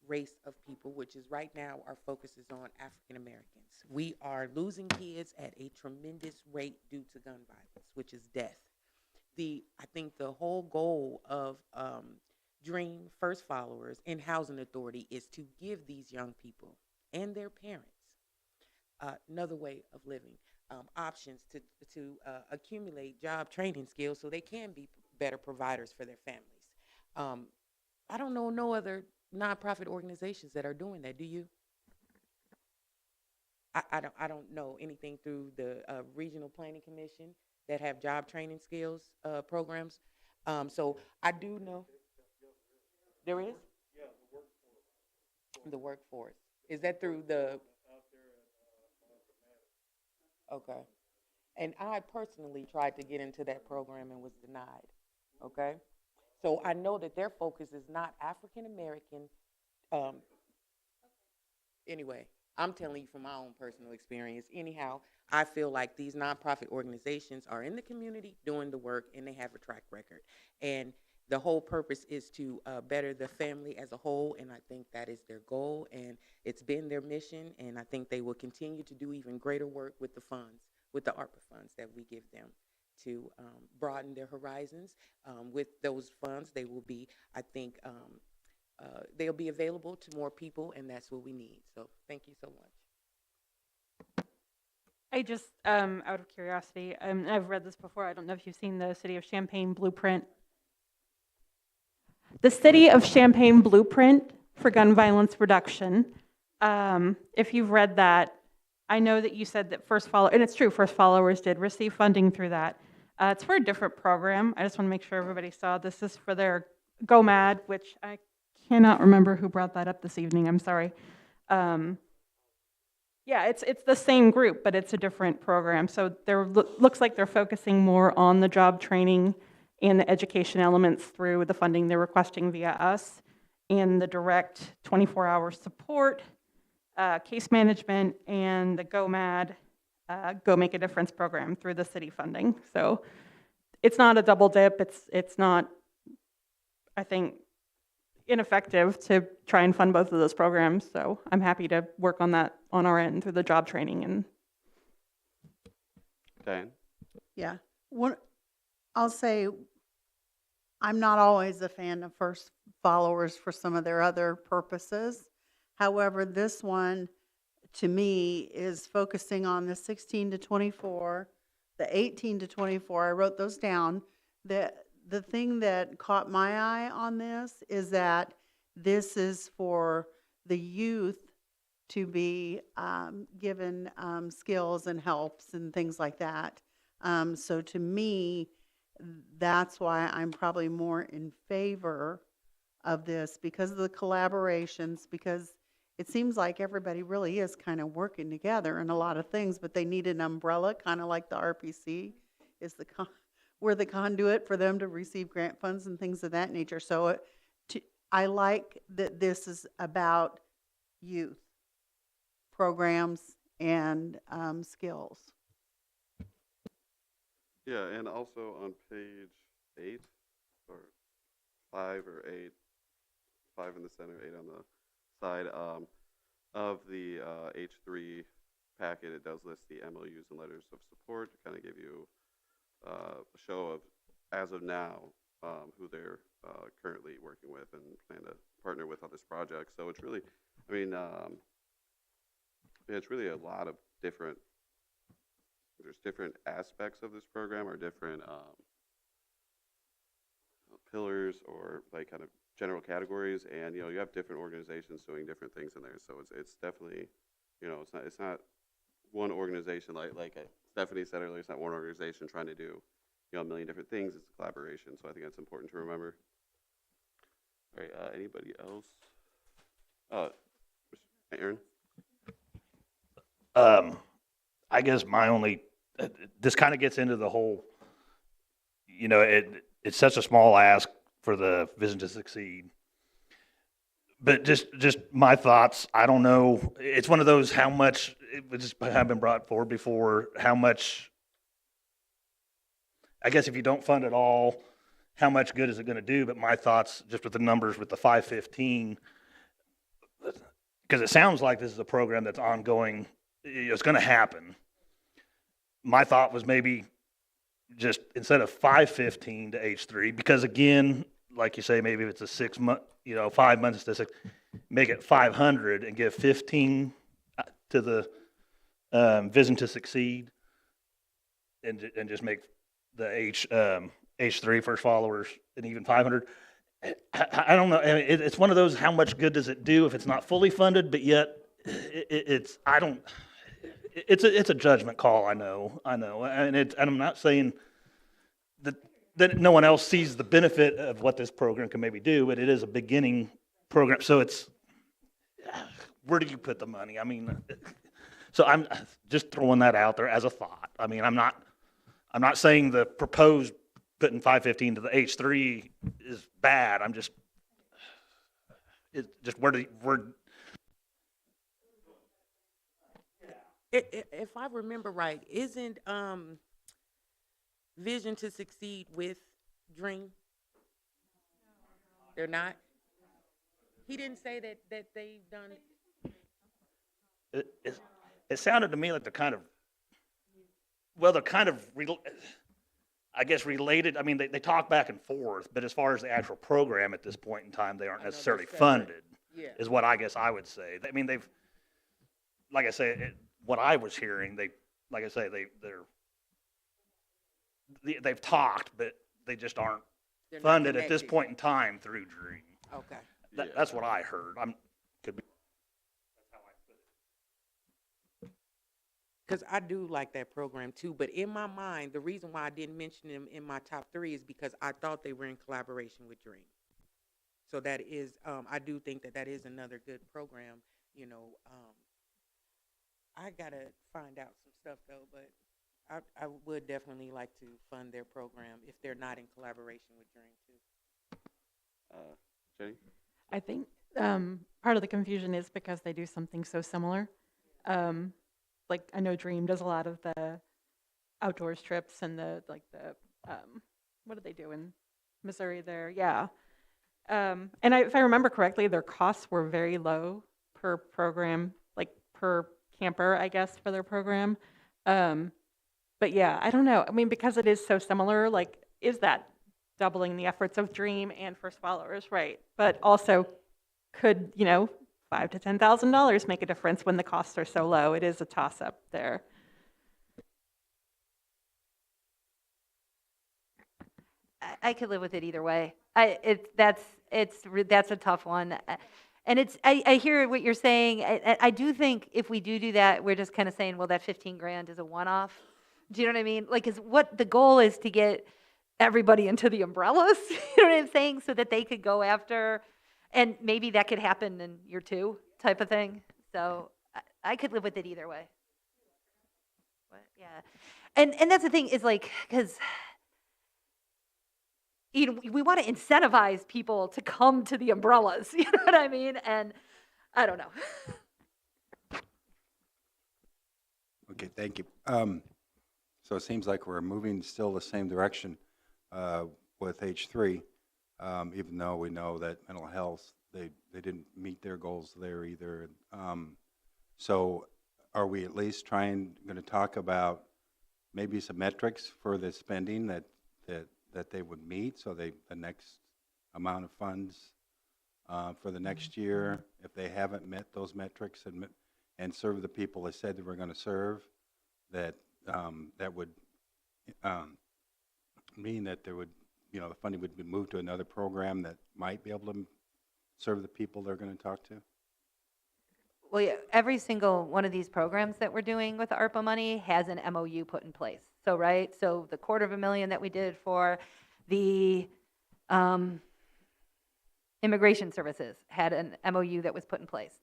race of people, which is right now our focus is on African Americans. We are losing kids at a tremendous rate due to gun violence, which is death. I think the whole goal of DREAM, First Followers, and Housing Authority is to give these young people and their parents another way of living, options to accumulate job training skills so they can be better providers for their families. I don't know no other nonprofit organizations that are doing that. Do you? I don't know anything through the Regional Planning Commission that have job training skills programs. So I do know there is. Yeah, the workforce. Is that through the? Okay. And I personally tried to get into that program and was denied. Okay. So I know that their focus is not African American. Anyway, I'm telling you from my own personal experience. Anyhow, I feel like these nonprofit organizations are in the community doing the work, and they have a track record. And the whole purpose is to better the family as a whole, and I think that is their goal, and it's been their mission, and I think they will continue to do even greater work with the funds, with the ARPA funds that we give them to broaden their horizons. With those funds, they will be, I think, they'll be available to more people, and that's what we need. So thank you so much. I just, out of curiosity, I've read this before. I don't know if you've seen the City of Champaign blueprint. The City of Champaign blueprint for gun violence reduction. If you've read that, I know that you said that and it's true, First Followers did receive funding through that. It's for a different program. I just want to make sure everybody saw this is for their Go Mad, which I cannot remember who brought that up this evening. I'm sorry. Yeah, it's the same group, but it's a different program. So there looks like they're focusing more on the job training and the education elements through the funding they're requesting via us, and the direct 24-hour support, case management, and the GoMad, Go Make a Difference program through the city funding. So it's not a double dip. It's not, I think, ineffective to try and fund both of those programs. So I'm happy to work on that on our end through the job training. And Diane? Yeah. I'll say I'm not always a fan of first followers for some of their other purposes. However, this one to me is focusing on the 16 to 24, the 18 to 24. I wrote those down. The thing that caught my eye on this is that this is for the youth to be given skills and helps and things like that. So to me, that's why I'm probably more in favor of this, because of the collaborations, because it seems like everybody really is kind of working together in a lot of things, but they need an umbrella, kind of like the RPC is we're the conduit for them to receive grant funds and things of that nature. So I like that this is about youth programs and skills. Yeah, and also on page 8, or 5 or 8, 5 in the center, 8 on the side, of the H3 packet, it does list the MOUs and letters of support to kind of give you a show of, as of now, who they're currently working with and plan to partner with on this project. So it's really, I mean, it's really a lot of different, there's different aspects of this program, or different pillars, or like kind of general categories, and you know, you have different organizations doing different things in there. So it's definitely, you know, it's not one organization like Stephanie said earlier. It's not one organization trying to do, you know, a million different things. It's a collaboration. So I think that's important to remember. All right, anybody else? Aaron? I guess my only, this kind of gets into the whole, you know, it's such a small ask for the Vision to Succeed. But just my thoughts, I don't know. It's one of those, how much, it was just have been brought forward before, how much, I guess if you don't fund it all, how much good is it going to do? But my thoughts, just with the numbers, with the 515, because it sounds like this is a program that's ongoing, it's going to happen. My thought was maybe just instead of 515 to H3, because again, like you say, maybe if it's a 6 month, you know, 5 months to 6, make it 500 and give 15 to the Vision to Succeed, and just make the H3 first followers and even 500. I don't know. I mean, it's one of those, how much good does it do if it's not fully funded, but yet it's a judgment call. I know, and I'm not saying that no one else sees the benefit of what this program can maybe do, but it is a beginning program. So it's, where do you put the money? I mean, so I'm just throwing that out there as a thought. I mean, I'm not saying the proposed putting 515 to the H3 is bad. I'm just, If I remember right, isn't Vision to Succeed with Dream? They're not? He didn't say that they've done it. It sounded to me like they're kind of I guess related. I mean, they talk back and forth, but as far as the actual program at this point in time, they aren't necessarily funded, is what I guess I would say. I mean, they've, like I say, what I was hearing, they've talked, but they just aren't funded at this point in time through Dream. Okay. That's what I heard. Could be. That's how I put it. Because I do like that program too, but in my mind, the reason why I didn't mention them in my top 3 is because I thought they were in collaboration with Dream. So that is, I do think that that is another good program. You know, I gotta find out some stuff though, but I would definitely like to fund their program if they're not in collaboration with Dream too. Jenny? I think part of the confusion is because they do something so similar. Like I know Dream does a lot of the outdoors trips and the what do they do in Missouri there? Yeah. And if I remember correctly, their costs were very low per program, like per camper, I guess, for their program. But yeah, I don't know. I mean, because it is so similar, like, is that doubling the efforts of Dream and First Followers, right? But also, could $5,000 to $10,000 make a difference when the costs are so low? It is a toss-up there. I could live with it either way. That's a tough one. And I hear what you're saying. I do think if we do that, we're just kind of saying, well, that 15 grand is a one-off. Do you know what I mean? Like, is what the goal is to get everybody into the umbrellas, you know what I'm saying? So that they could go after, and maybe that could happen in year 2 type of thing. So I could live with it either way. But, yeah. And that's the thing is like, because we want to incentivize people to come to the umbrellas, you know what I mean? And I don't know. Okay, thank you. So it seems like we're moving still the same direction with H3, even though we know that mental health, they didn't meet their goals there either. So are we at least going to talk about maybe some metrics for the spending that they would meet, so the next amount of funds for the next year, if they haven't met those metrics and serve the people they said they were going to serve, that would mean that there would, the funding would be moved to another program that might be able to serve the people they're going to talk to? Well, yeah, every single one of these programs that we're doing with ARPA money has an MOU put in place. So, right, so the $250,000 that we did for the immigration services had an MOU that was put in place.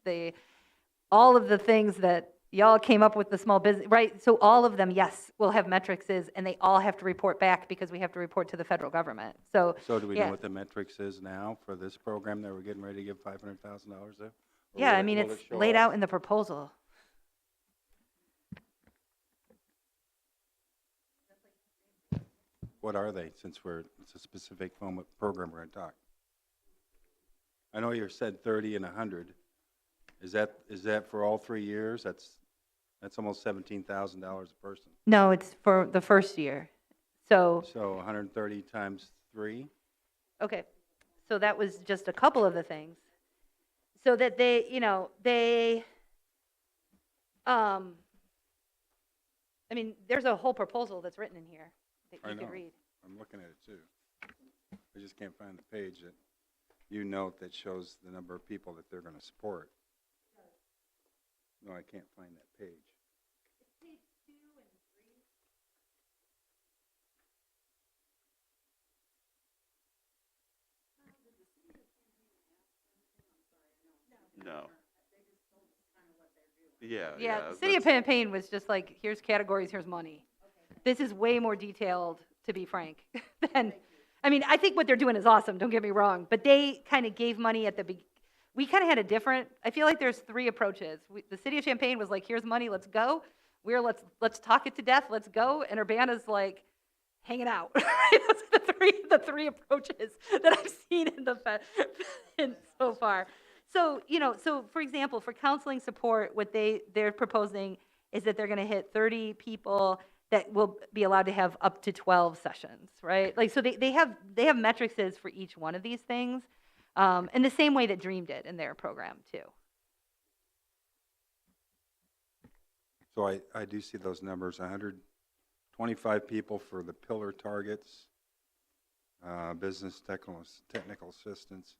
All of the things that y'all came up with, the small business, right? So all of them, yes, will have metrics, and they all have to report back because we have to report to the federal government. So do we yeah. know what the metrics is now for this program that we're getting ready to give $500,000 to? Yeah, I mean, it's laid out in the proposal. What are they, since it's a specific program we're going to talk? I know you said 30 and 100. Is that for all 3 years? That's almost $17,000 a person. No, it's for the first year. So 130 times 3? Okay, so that was just a couple of the things. So that they, I mean, there's a whole proposal that's written in here that you could read. I'm looking at it too. I just can't find the page that you note that shows the number of people that they're going to support. No, I can't find that page. Page 2 and 3. No. Yeah. Yeah, the city of Champaign was just like, here's categories, here's money. This is way more detailed, to be frank, than, I mean, I think what they're doing is awesome, don't get me wrong, but they kind of gave money at the beginning. We kind of had a different, I feel like there's 3 approaches. The city of Champaign was like, here's money, let's go. We're let's talk it to death, let's go. And Urbana's like, hanging out. Those are the three approaches that I've seen in so far. So, so for example, for counseling support, what they're proposing is that they're going to hit 30 people that will be allowed to have up to 12 sessions, right? Like, so they have metrics for each one of these things, in the same way that Dream did in their program too. So I do see those numbers, 125 people for the pillar targets, business technical assistance,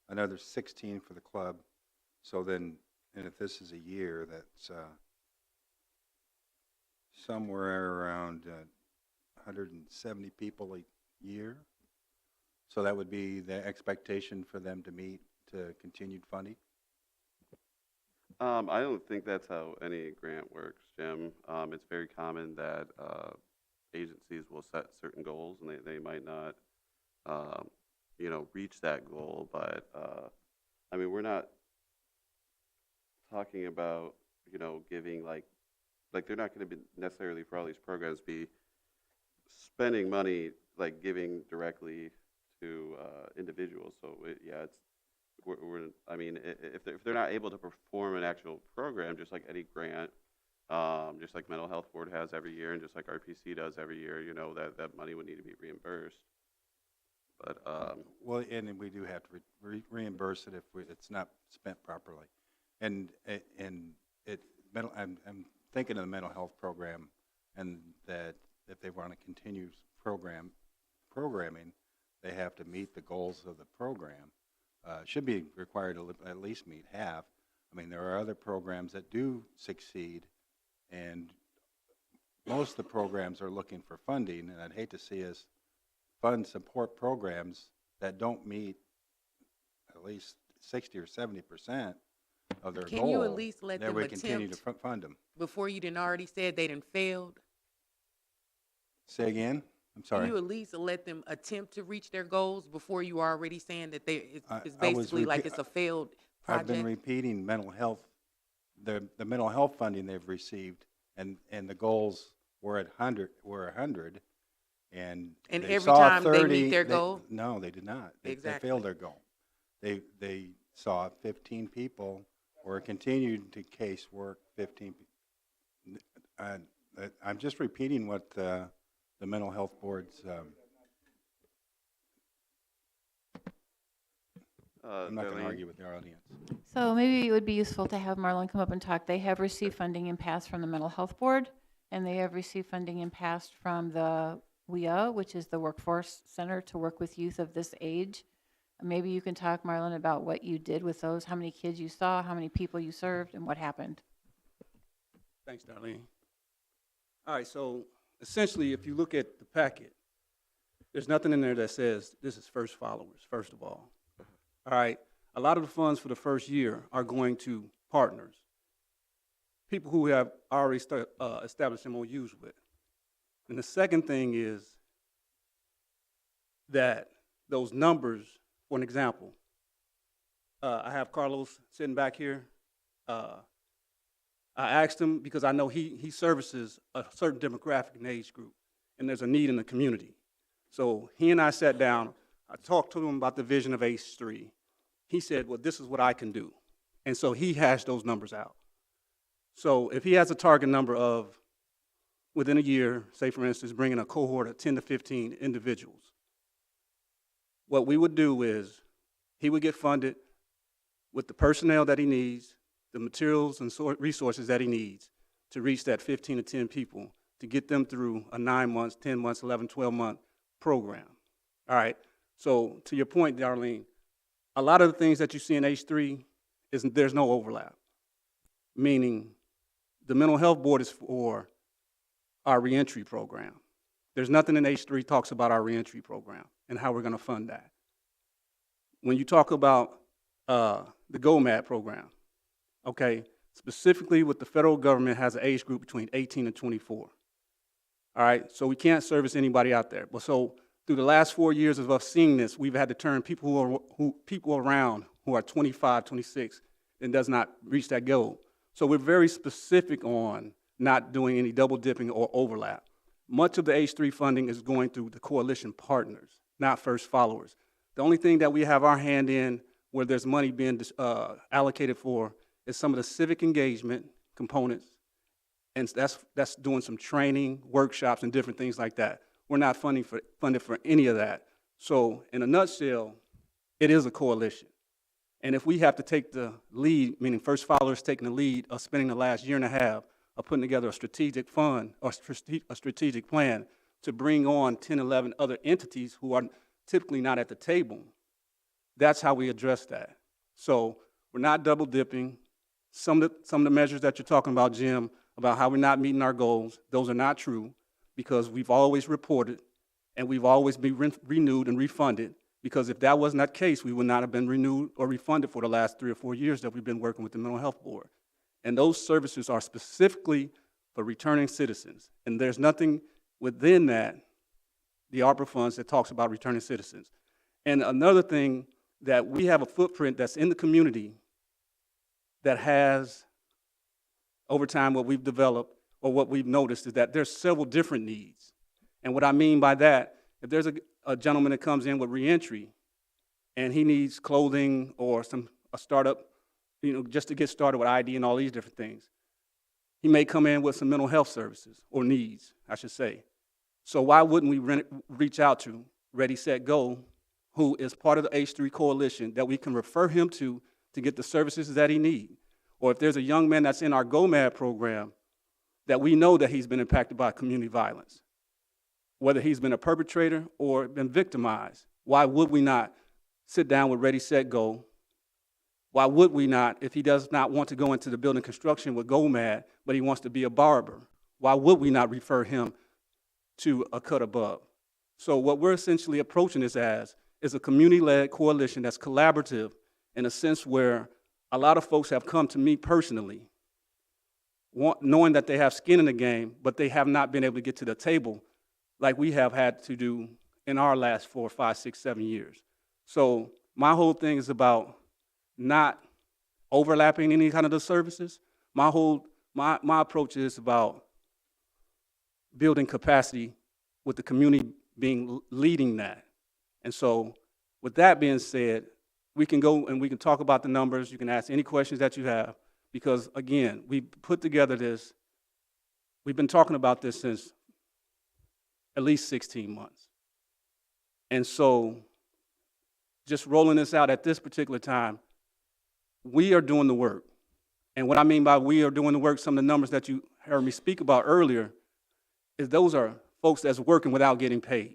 another 16 for the club. So then, and if this is a year, that's somewhere around 170 people a year. So that would be the expectation for them to meet to continued funding? I don't think that's how any grant works, Jim. It's very common that agencies will set certain goals, and they might not, reach that goal. But I mean, we're not talking about, giving like they're not going to be necessarily for all these programs be spending money like giving directly to individuals. So I mean, if they're not able to perform an actual program, just like any grant, just like mental health board has every year, and just like RPC does every year, that money would need to be reimbursed. But Well, and we do have to reimburse it if it's not spent properly. And I'm thinking of the mental health program, and that if they want to continue programming, they have to meet the goals of the program. Should be required to at least meet half. I mean, there are other programs that do succeed, and most of the programs are looking for funding, and I'd hate to see us fund support programs that don't meet at least 60 or 70% of their goal. Can you at least let that them we continue to attempt fund them. before you done already said they done failed? Say again? I'm Can sorry. you at least let them attempt to reach their goals before you already saying that it's I was basically like repeat- it's a failed I've been project? repeating mental health, the mental health funding they've received, and the goals were at 100, and And they every saw time they 30 meet their goal? No, they did not. They Exactly. failed their goal. They saw 15 people, or continued to casework 15. I'm just repeating what the mental health board's. I'm not going to Darlene? argue with the audience. So maybe it would be useful to have Marlon come up and talk. They have received funding in past from the Mental Health Board, and they have received funding in past from the WIA, which is the Workforce Center to work with youth of this age. Maybe you can talk, Marlon, about what you did with those, how many kids you saw, how many people you served, and what happened. Thanks, Darlene. All right, so essentially, if you look at the packet, there's nothing in there that says this is first followers, first of all. All right, a lot of the funds for the first year are going to partners, people who have already established MOUs with. And the second thing is that those numbers, for an example, I have Carlos sitting back here. I asked him because I know he services a certain demographic and age group, and there's a need in the community. So he and I sat down. I talked to him about the vision of H3. He said, well, this is what I can do. And so he hashed those numbers out. So if he has a target number of, within a year, say for instance, bringing a cohort of 10 to 15 individuals, what we would do is he would get funded with the personnel that he needs, the materials and resources that he needs to reach that 15 to 10 people to get them through a 9 months, 10 months, 11, 12-month program. All right, so to your point, Darlene, a lot of the things that you see in H3, there's no overlap, meaning the mental health board is for our reentry program. There's nothing in H3 talks about our reentry program and how we're going to fund that. When you talk about the GOMAD program, okay, specifically what the federal government has an age group between 18 and 24. All right, so we can't service anybody out there. But so through the last 4 years of us seeing this, we've had to turn people people around who are 25, 26, and does not reach that goal. So we're very specific on not doing any double dipping or overlap. Much of the H3 funding is going through the coalition partners, not first followers. The only thing that we have our hand in where there's money being allocated for is some of the civic engagement components, and that's doing some training, workshops, and different things like that. We're not funded for any of that. So in a nutshell, it is a coalition. And if we have to take the lead, meaning first followers taking the lead of spending the last year and a half of putting together a strategic fund or a strategic plan to bring on 10, 11 other entities who are typically not at the table, that's how we address that. So we're not double dipping. Some of the measures that you're talking about, Jim, about how we're not meeting our goals, those are not true because we've always reported and we've always been renewed and refunded Because if that wasn't that case, we would not have been renewed or refunded for the last 3 or 4 years that we've been working with the Mental Health Board. And those services are specifically for returning citizens. And there's nothing within that, the ARPA funds, that talks about returning citizens. And another thing, that we have a footprint that's in the community that has, over time, what we've developed or what we've noticed is that there's several different needs. And what I mean by that, if there's a gentleman that comes in with reentry and he needs clothing or a startup, just to get started with ID and all these different things, he may come in with some mental health services or needs, I should say. So why wouldn't we reach out to Ready, Set, Go, who is part of the H3 coalition, that we can refer him to get the services that he needs? Or if there's a young man that's in our GOMAD program that we know that he's been impacted by community violence, whether he's been a perpetrator or been victimized, why would we not sit down with Ready, Set, Go? Why would we not, if he does not want to go into the building construction with GOMAD, but he wants to be a barber, why would we not refer him to a cut above? So what we're essentially approaching this as is a community-led coalition that's collaborative in a sense where a lot of folks have come to me personally, knowing that they have skin in the game, but they have not been able to get to the table like we have had to do in our last 4, 5, 6, 7 years. So my whole thing is about not overlapping any kind of the services. My approach is about building capacity with the community leading that. And so with that being said, we can go and we can talk about the numbers. You can ask any questions that you have, because again, we put together this, we've been talking about this since at least 16 months. And so just rolling this out at this particular time, we are doing the work. And what I mean by we are doing the work, some of the numbers that you heard me speak about earlier, is those are folks that's working without getting paid.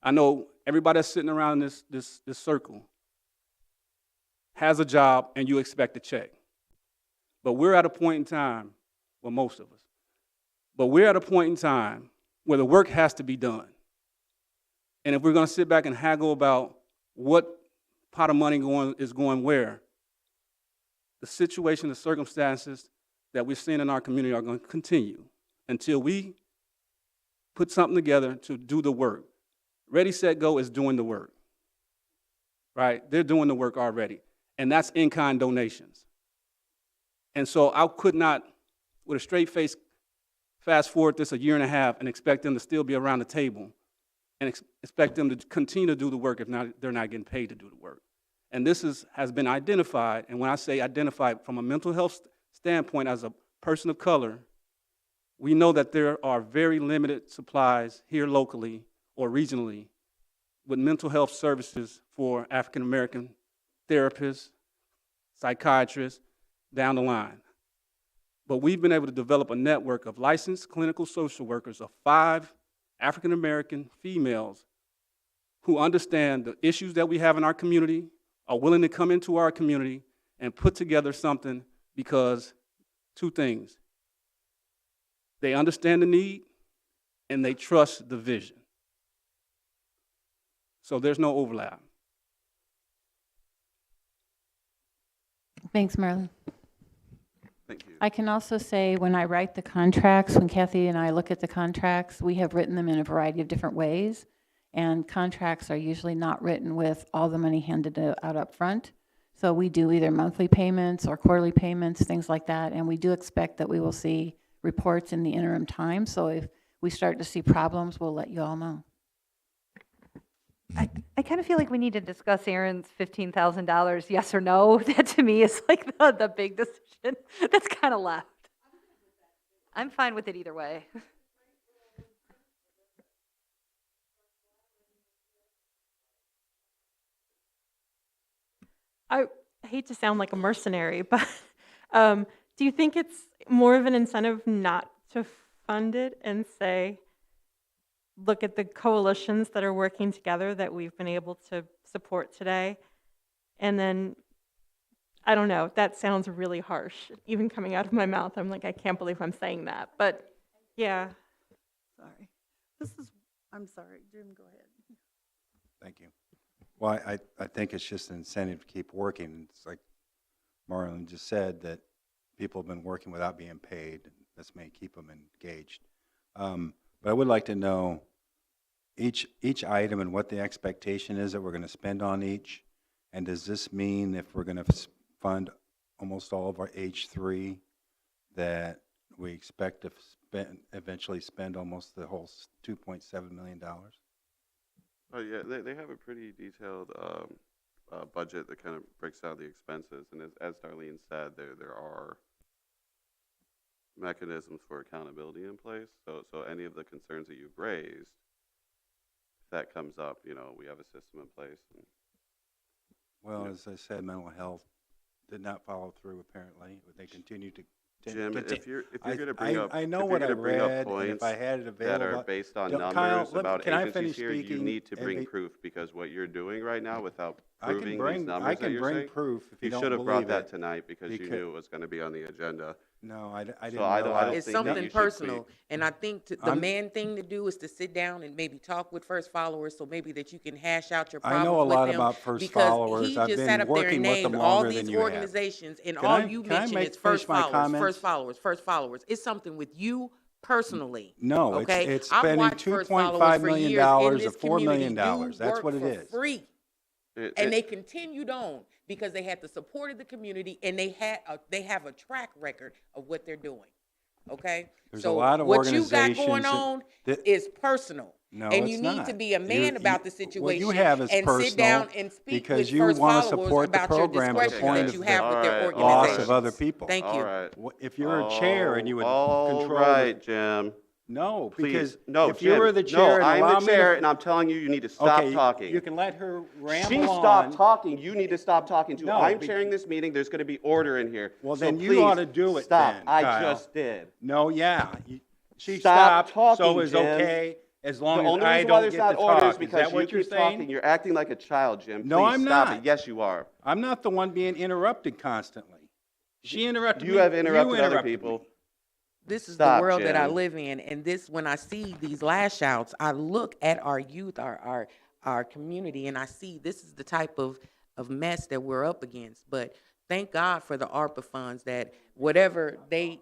I know everybody that's sitting around this circle has a job and you expect a check. But we're at a point in time, well, most of us, but we're at a point in time where the work has to be done. And if we're going to sit back and haggle about what pot of money is going where, the situation, the circumstances that we're seeing in our community are going to continue until we put something together to do the work. Ready, Set, Go is doing the work, right? They're doing the work already, and that's in-kind donations. And so I could not, with a straight face, fast forward this a year and a half and expect them to still be around the table and expect them to continue to do the work if they're not getting paid to do the work. And this has been identified, and when I say identified from a mental health standpoint as a person of color, we know that there are very limited supplies here locally or regionally with mental health services for African American therapists, psychiatrists, down the line. But we've been able to develop a network of licensed clinical social workers of 5 African American females who understand the issues that we have in our community, are willing to come into our community and put together something because 2 things. They understand the need and they trust the vision. So there's no overlap. Thanks, Marlon. Thank you. I can also say when I write the contracts, when Kathy and I look at the contracts, we have written them in a variety of different ways. And contracts are usually not written with all the money handed out up front. So we do either monthly payments or quarterly payments, things like that. And we do expect that we will see reports in the interim time. So if we start to see problems, we'll let you all know. I kind of feel like we need to discuss Aaron's $15,000, yes or no. That to me is like the big decision that's kind of left. I'm fine with it either way. I hate to sound like a mercenary, but do you think it's more of an incentive not to fund it and say, look at the coalitions that are working together that we've been able to support today? And then, I don't know, that sounds really harsh. Even coming out of my mouth, I'm like, I can't believe I'm saying that. But yeah. Sorry. I'm sorry, Jim, go ahead. Thank you. Well, I think it's just an incentive to keep working. It's like Marlon just said, that people have been working without being paid. This may keep them engaged. But I would like to know each item and what the expectation is that we're going to spend on each. And does this mean if we're going to fund almost all of our H3, that we expect to eventually spend almost the whole $2.7 million? Oh, yeah, they have a pretty detailed budget that kind of breaks down the expenses. And as Darlene said, there are mechanisms for accountability in place. So any of the concerns that you've raised, if that comes up, we have a system in place. And, Well, as I said, mental health did not follow through, apparently. They continue to... Jim, if you're going to bring up, I know if what you're I gonna bring up read, and if points I had it that available... are based on Kyle, numbers about can I agencies finish here, you speaking? need to And bring proof, because what you're doing right now without I can proving bring- these I numbers can that you're bring saying, proof if you don't should have brought believe that it, tonight because you because- knew it was going to be on the agenda. No, I didn't So I don't realize- It's think that something you should personal, be- and I think the I'm- man thing to do is to sit down and maybe talk with first followers, so maybe that you can hash out your I problems know a with lot them, about first because followers. he I've just been sat up there working and with named them all longer these than you have. organizations, and Can all I- you can I mentioned make- is finish first my followers, comments? first followers. It's something with you personally. No, okay? it's I've spending watched first $2.5 followers for million years in of this $4 million. community do That's work what it for is. free. And they continued on because they had the support of the community, and they have a track record of what they're doing. Okay? There's so a lot of what you got organizations going that- on that- is personal. No, and it's you need not. to be a man about the situation What you have is and personal sit down and speak because with you first want to followers support the about your program to the discretion point that of you have with their All right, loss organizations. of other people. Thank you. All right. If you're a chair and you would All control... right, Jim. No, Please. because No, if Jim. you were the chair No, and allow I'm the me chair, to... and I'm telling you, you need to stop Okay, talking. you can let her ramble She on. stopped talking. You need to stop talking too. No, I'm be- chairing this meeting. There's going to be order in here. Well, So then you please, ought to do it stop. then, I Kyle. just did. No, yeah. She Stop stopped, talking, so it was Jim. okay as The long as only I reason why don't there's get not to order talk. is Is because that you what you're keep saying? talking. You're acting like a child, Jim. No, Please I'm stop not. it. Yes, you are. I'm not the one being interrupted constantly. She interrupted me. You have interrupted other me. people. This is Stop, the world that I Jim. live in, and this, when I see these lash outs, I look at our youth, our community, and I see this is the type of mess that we're up against. But thank God for the ARPA funds, that whatever they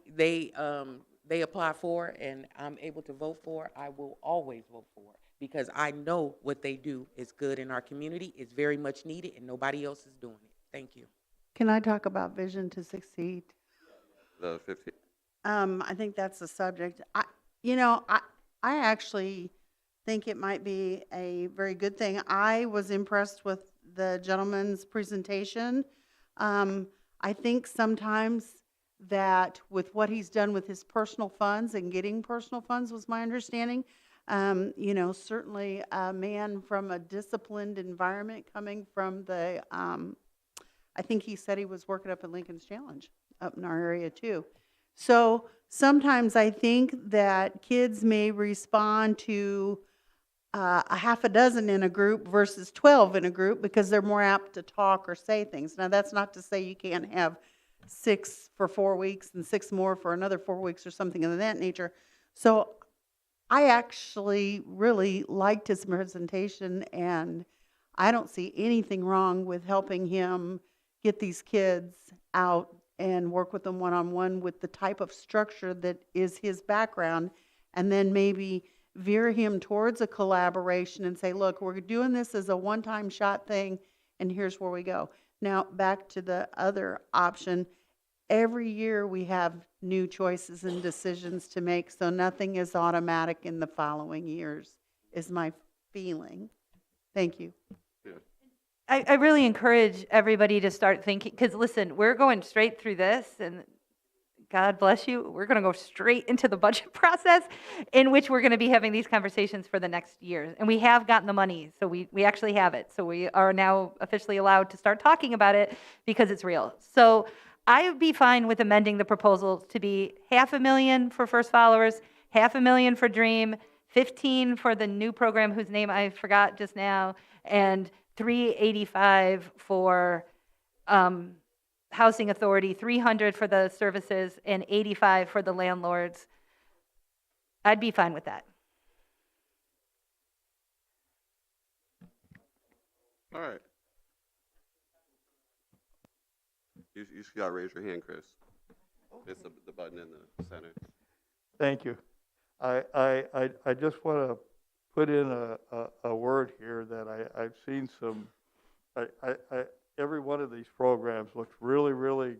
apply for and I'm able to vote for, I will always vote for it, because I know what they do is good in our community. It's very much needed, and nobody else is doing it. Thank you. Can I talk about Vision to Succeed? The 15. I think that's the subject. I actually think it might be a very good thing. I was impressed with the gentleman's presentation. I think sometimes that with what he's done with his personal funds and getting personal funds was my understanding. Certainly a man from a disciplined environment coming from the, I think he said he was working up in Lincoln's Challenge up in our area too. So sometimes I think that kids may respond to a half a dozen in a group versus 12 in a group because they're more apt to talk or say things. Now, that's not to say you can't have 6 for 4 weeks and 6 more for another 4 weeks or something of that nature. So I actually really liked his presentation, and I don't see anything wrong with helping him get these kids out and work with them one-on-one with the type of structure that is his background, and then maybe veer him towards a collaboration and say, look, we're doing this as a one-time shot thing, and here's where we go. Now, back to the other option. Every year we have new choices and decisions to make, so nothing is automatic in the following years, is my feeling. Thank you. I really encourage everybody to start thinking, because listen, we're going straight through this, and God bless you, we're going to go straight into the budget process in which we're going to be having these conversations for the next year. And we have gotten the money, so we actually have it. So we are now officially allowed to start talking about it because it's real. So I would be fine with amending the proposal to be $500,000 for first followers, $500,000 for Dream, 15 for the new program whose name I forgot just now, and $385 for Housing Authority, $300 for the services, and $85 for the landlords. I'd be fine with that. All right. You just got to raise your hand, Chris. It's the button in the center. Thank you. I just want to put in a word here that I've seen some, every one of these programs looks really, really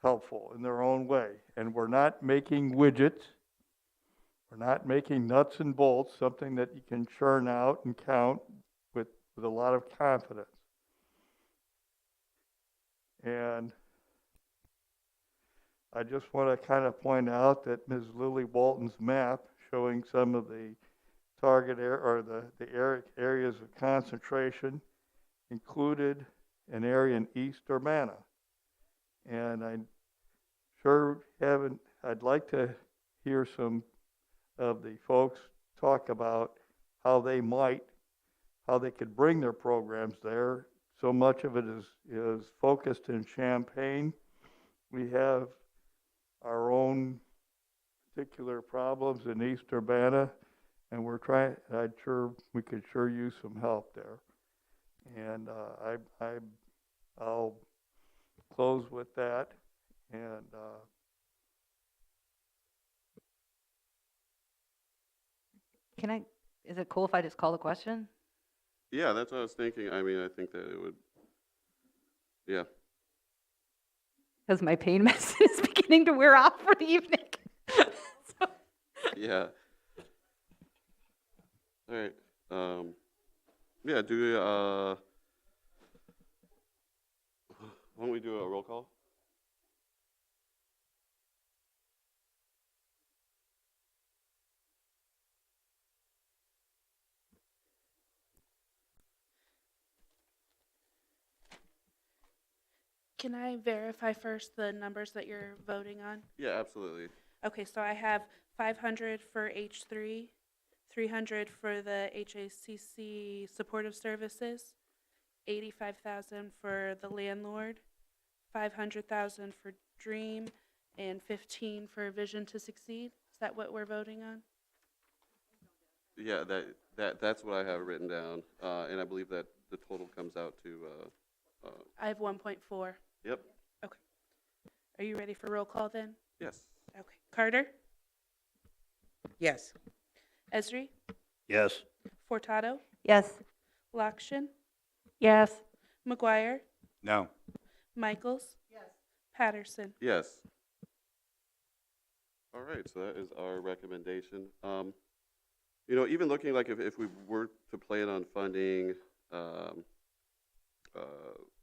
helpful in their own way. And we're not making widgets. We're not making nuts and bolts, something that you can churn out and count with a lot of confidence. And I just want to kind of point out that Ms. Lily Walton's map showing some of the target areas of concentration included an area in East Urbana. And I'd like to hear some of the folks talk about how they could bring their programs there. So much of it is focused in Champaign. We have our own particular problems in East Urbana, and we could sure use some help there. And I'll close with that. And is it cool if I just call the question? Yeah, that's what I was thinking. I mean, I think that it would, yeah. Because my pain medicine is beginning to wear off for the evening. Yeah. All right. Yeah, why don't we do a roll call? Can I verify first the numbers that you're voting on? Yeah, absolutely. Okay, so I have 500 for H3, 300 for the HACC supportive services, 85,000 for the landlord, 500,000 for Dream, and 15 for Vision to Succeed. Is that what we're voting on? Yeah, that's what I have written down, and I believe that the total comes out to. I have 1.4. Yep. Okay. Are you ready for roll call then? Yes. Okay. Carter? Yes. Esri? Yes. Furtado? Yes. Lakshan? Yes. McGuire? No. Michaels? Yes. Patterson? Yes. All right, so that is our recommendation. Even looking like if we were to plan on funding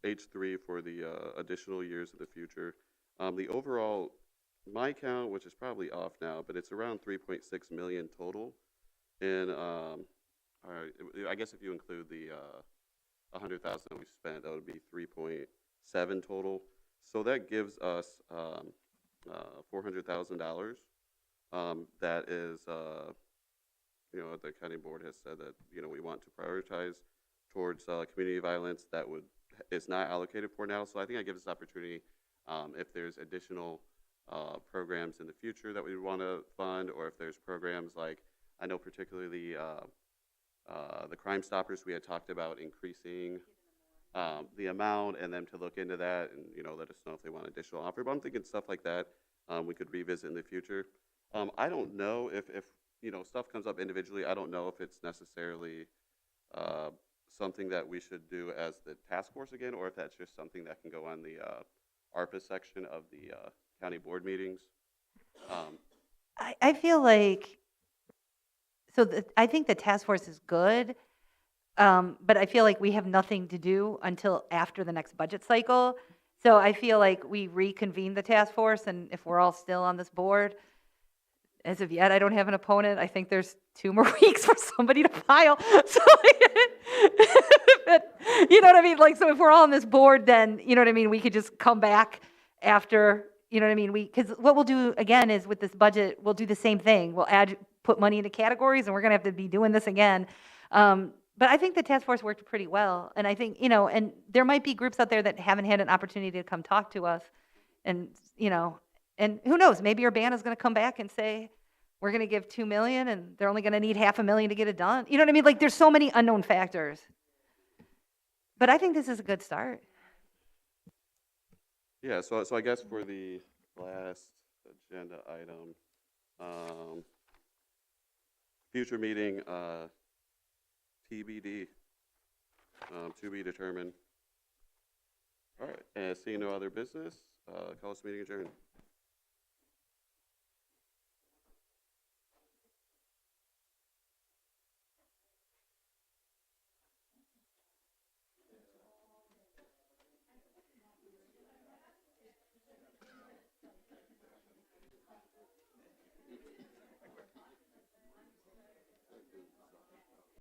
H3 for the additional years in the future, the overall, my count, which is probably off now, but it's around 3.6 million total. And I guess if you include the 100,000 that we spent, that would be 3.7 total. So that gives us $400,000. That is, the county board has said that we want to prioritize towards community violence that is not allocated for now. So I think that gives us opportunity if there's additional programs in the future that we want to fund, or if there's programs like, I know particularly the Crime Stoppers, we had talked about increasing the amount and them to look into that and let us know if they want additional offer. But I'm thinking stuff like that we could revisit in the future. I don't know if stuff comes up individually. I don't know if it's necessarily something that we should do as the task force again, or if that's just something that can go on the ARPA section of the county board meetings. I feel like, I think the task force is good, but I feel like we have nothing to do until after the next budget cycle. So I feel like we reconvene the task force, and if we're all still on this board, as of yet, I don't have an opponent. I think there's 2 more weeks for somebody to file. So, but, you know what I mean? Like, so if we're all on this board, then, you know what I mean? We could just come back after, you know what I mean? Because what we'll do again is with this budget, we'll do the same thing. We'll put money into categories, and we're going to have to be doing this again. But I think the task force worked pretty well. And I think, and there might be groups out there that haven't had an opportunity to come talk to us. And, and who knows, maybe Urbana's going to come back and say, we're going to give $2 million and they're only going to need $500,000 to get it done. You know what I mean? Like, there's so many unknown factors. But I think this is a good start. Yeah, so I guess for the last agenda item, future meeting, TBD, to be determined. All right, and seeing no other business, call this meeting adjourned.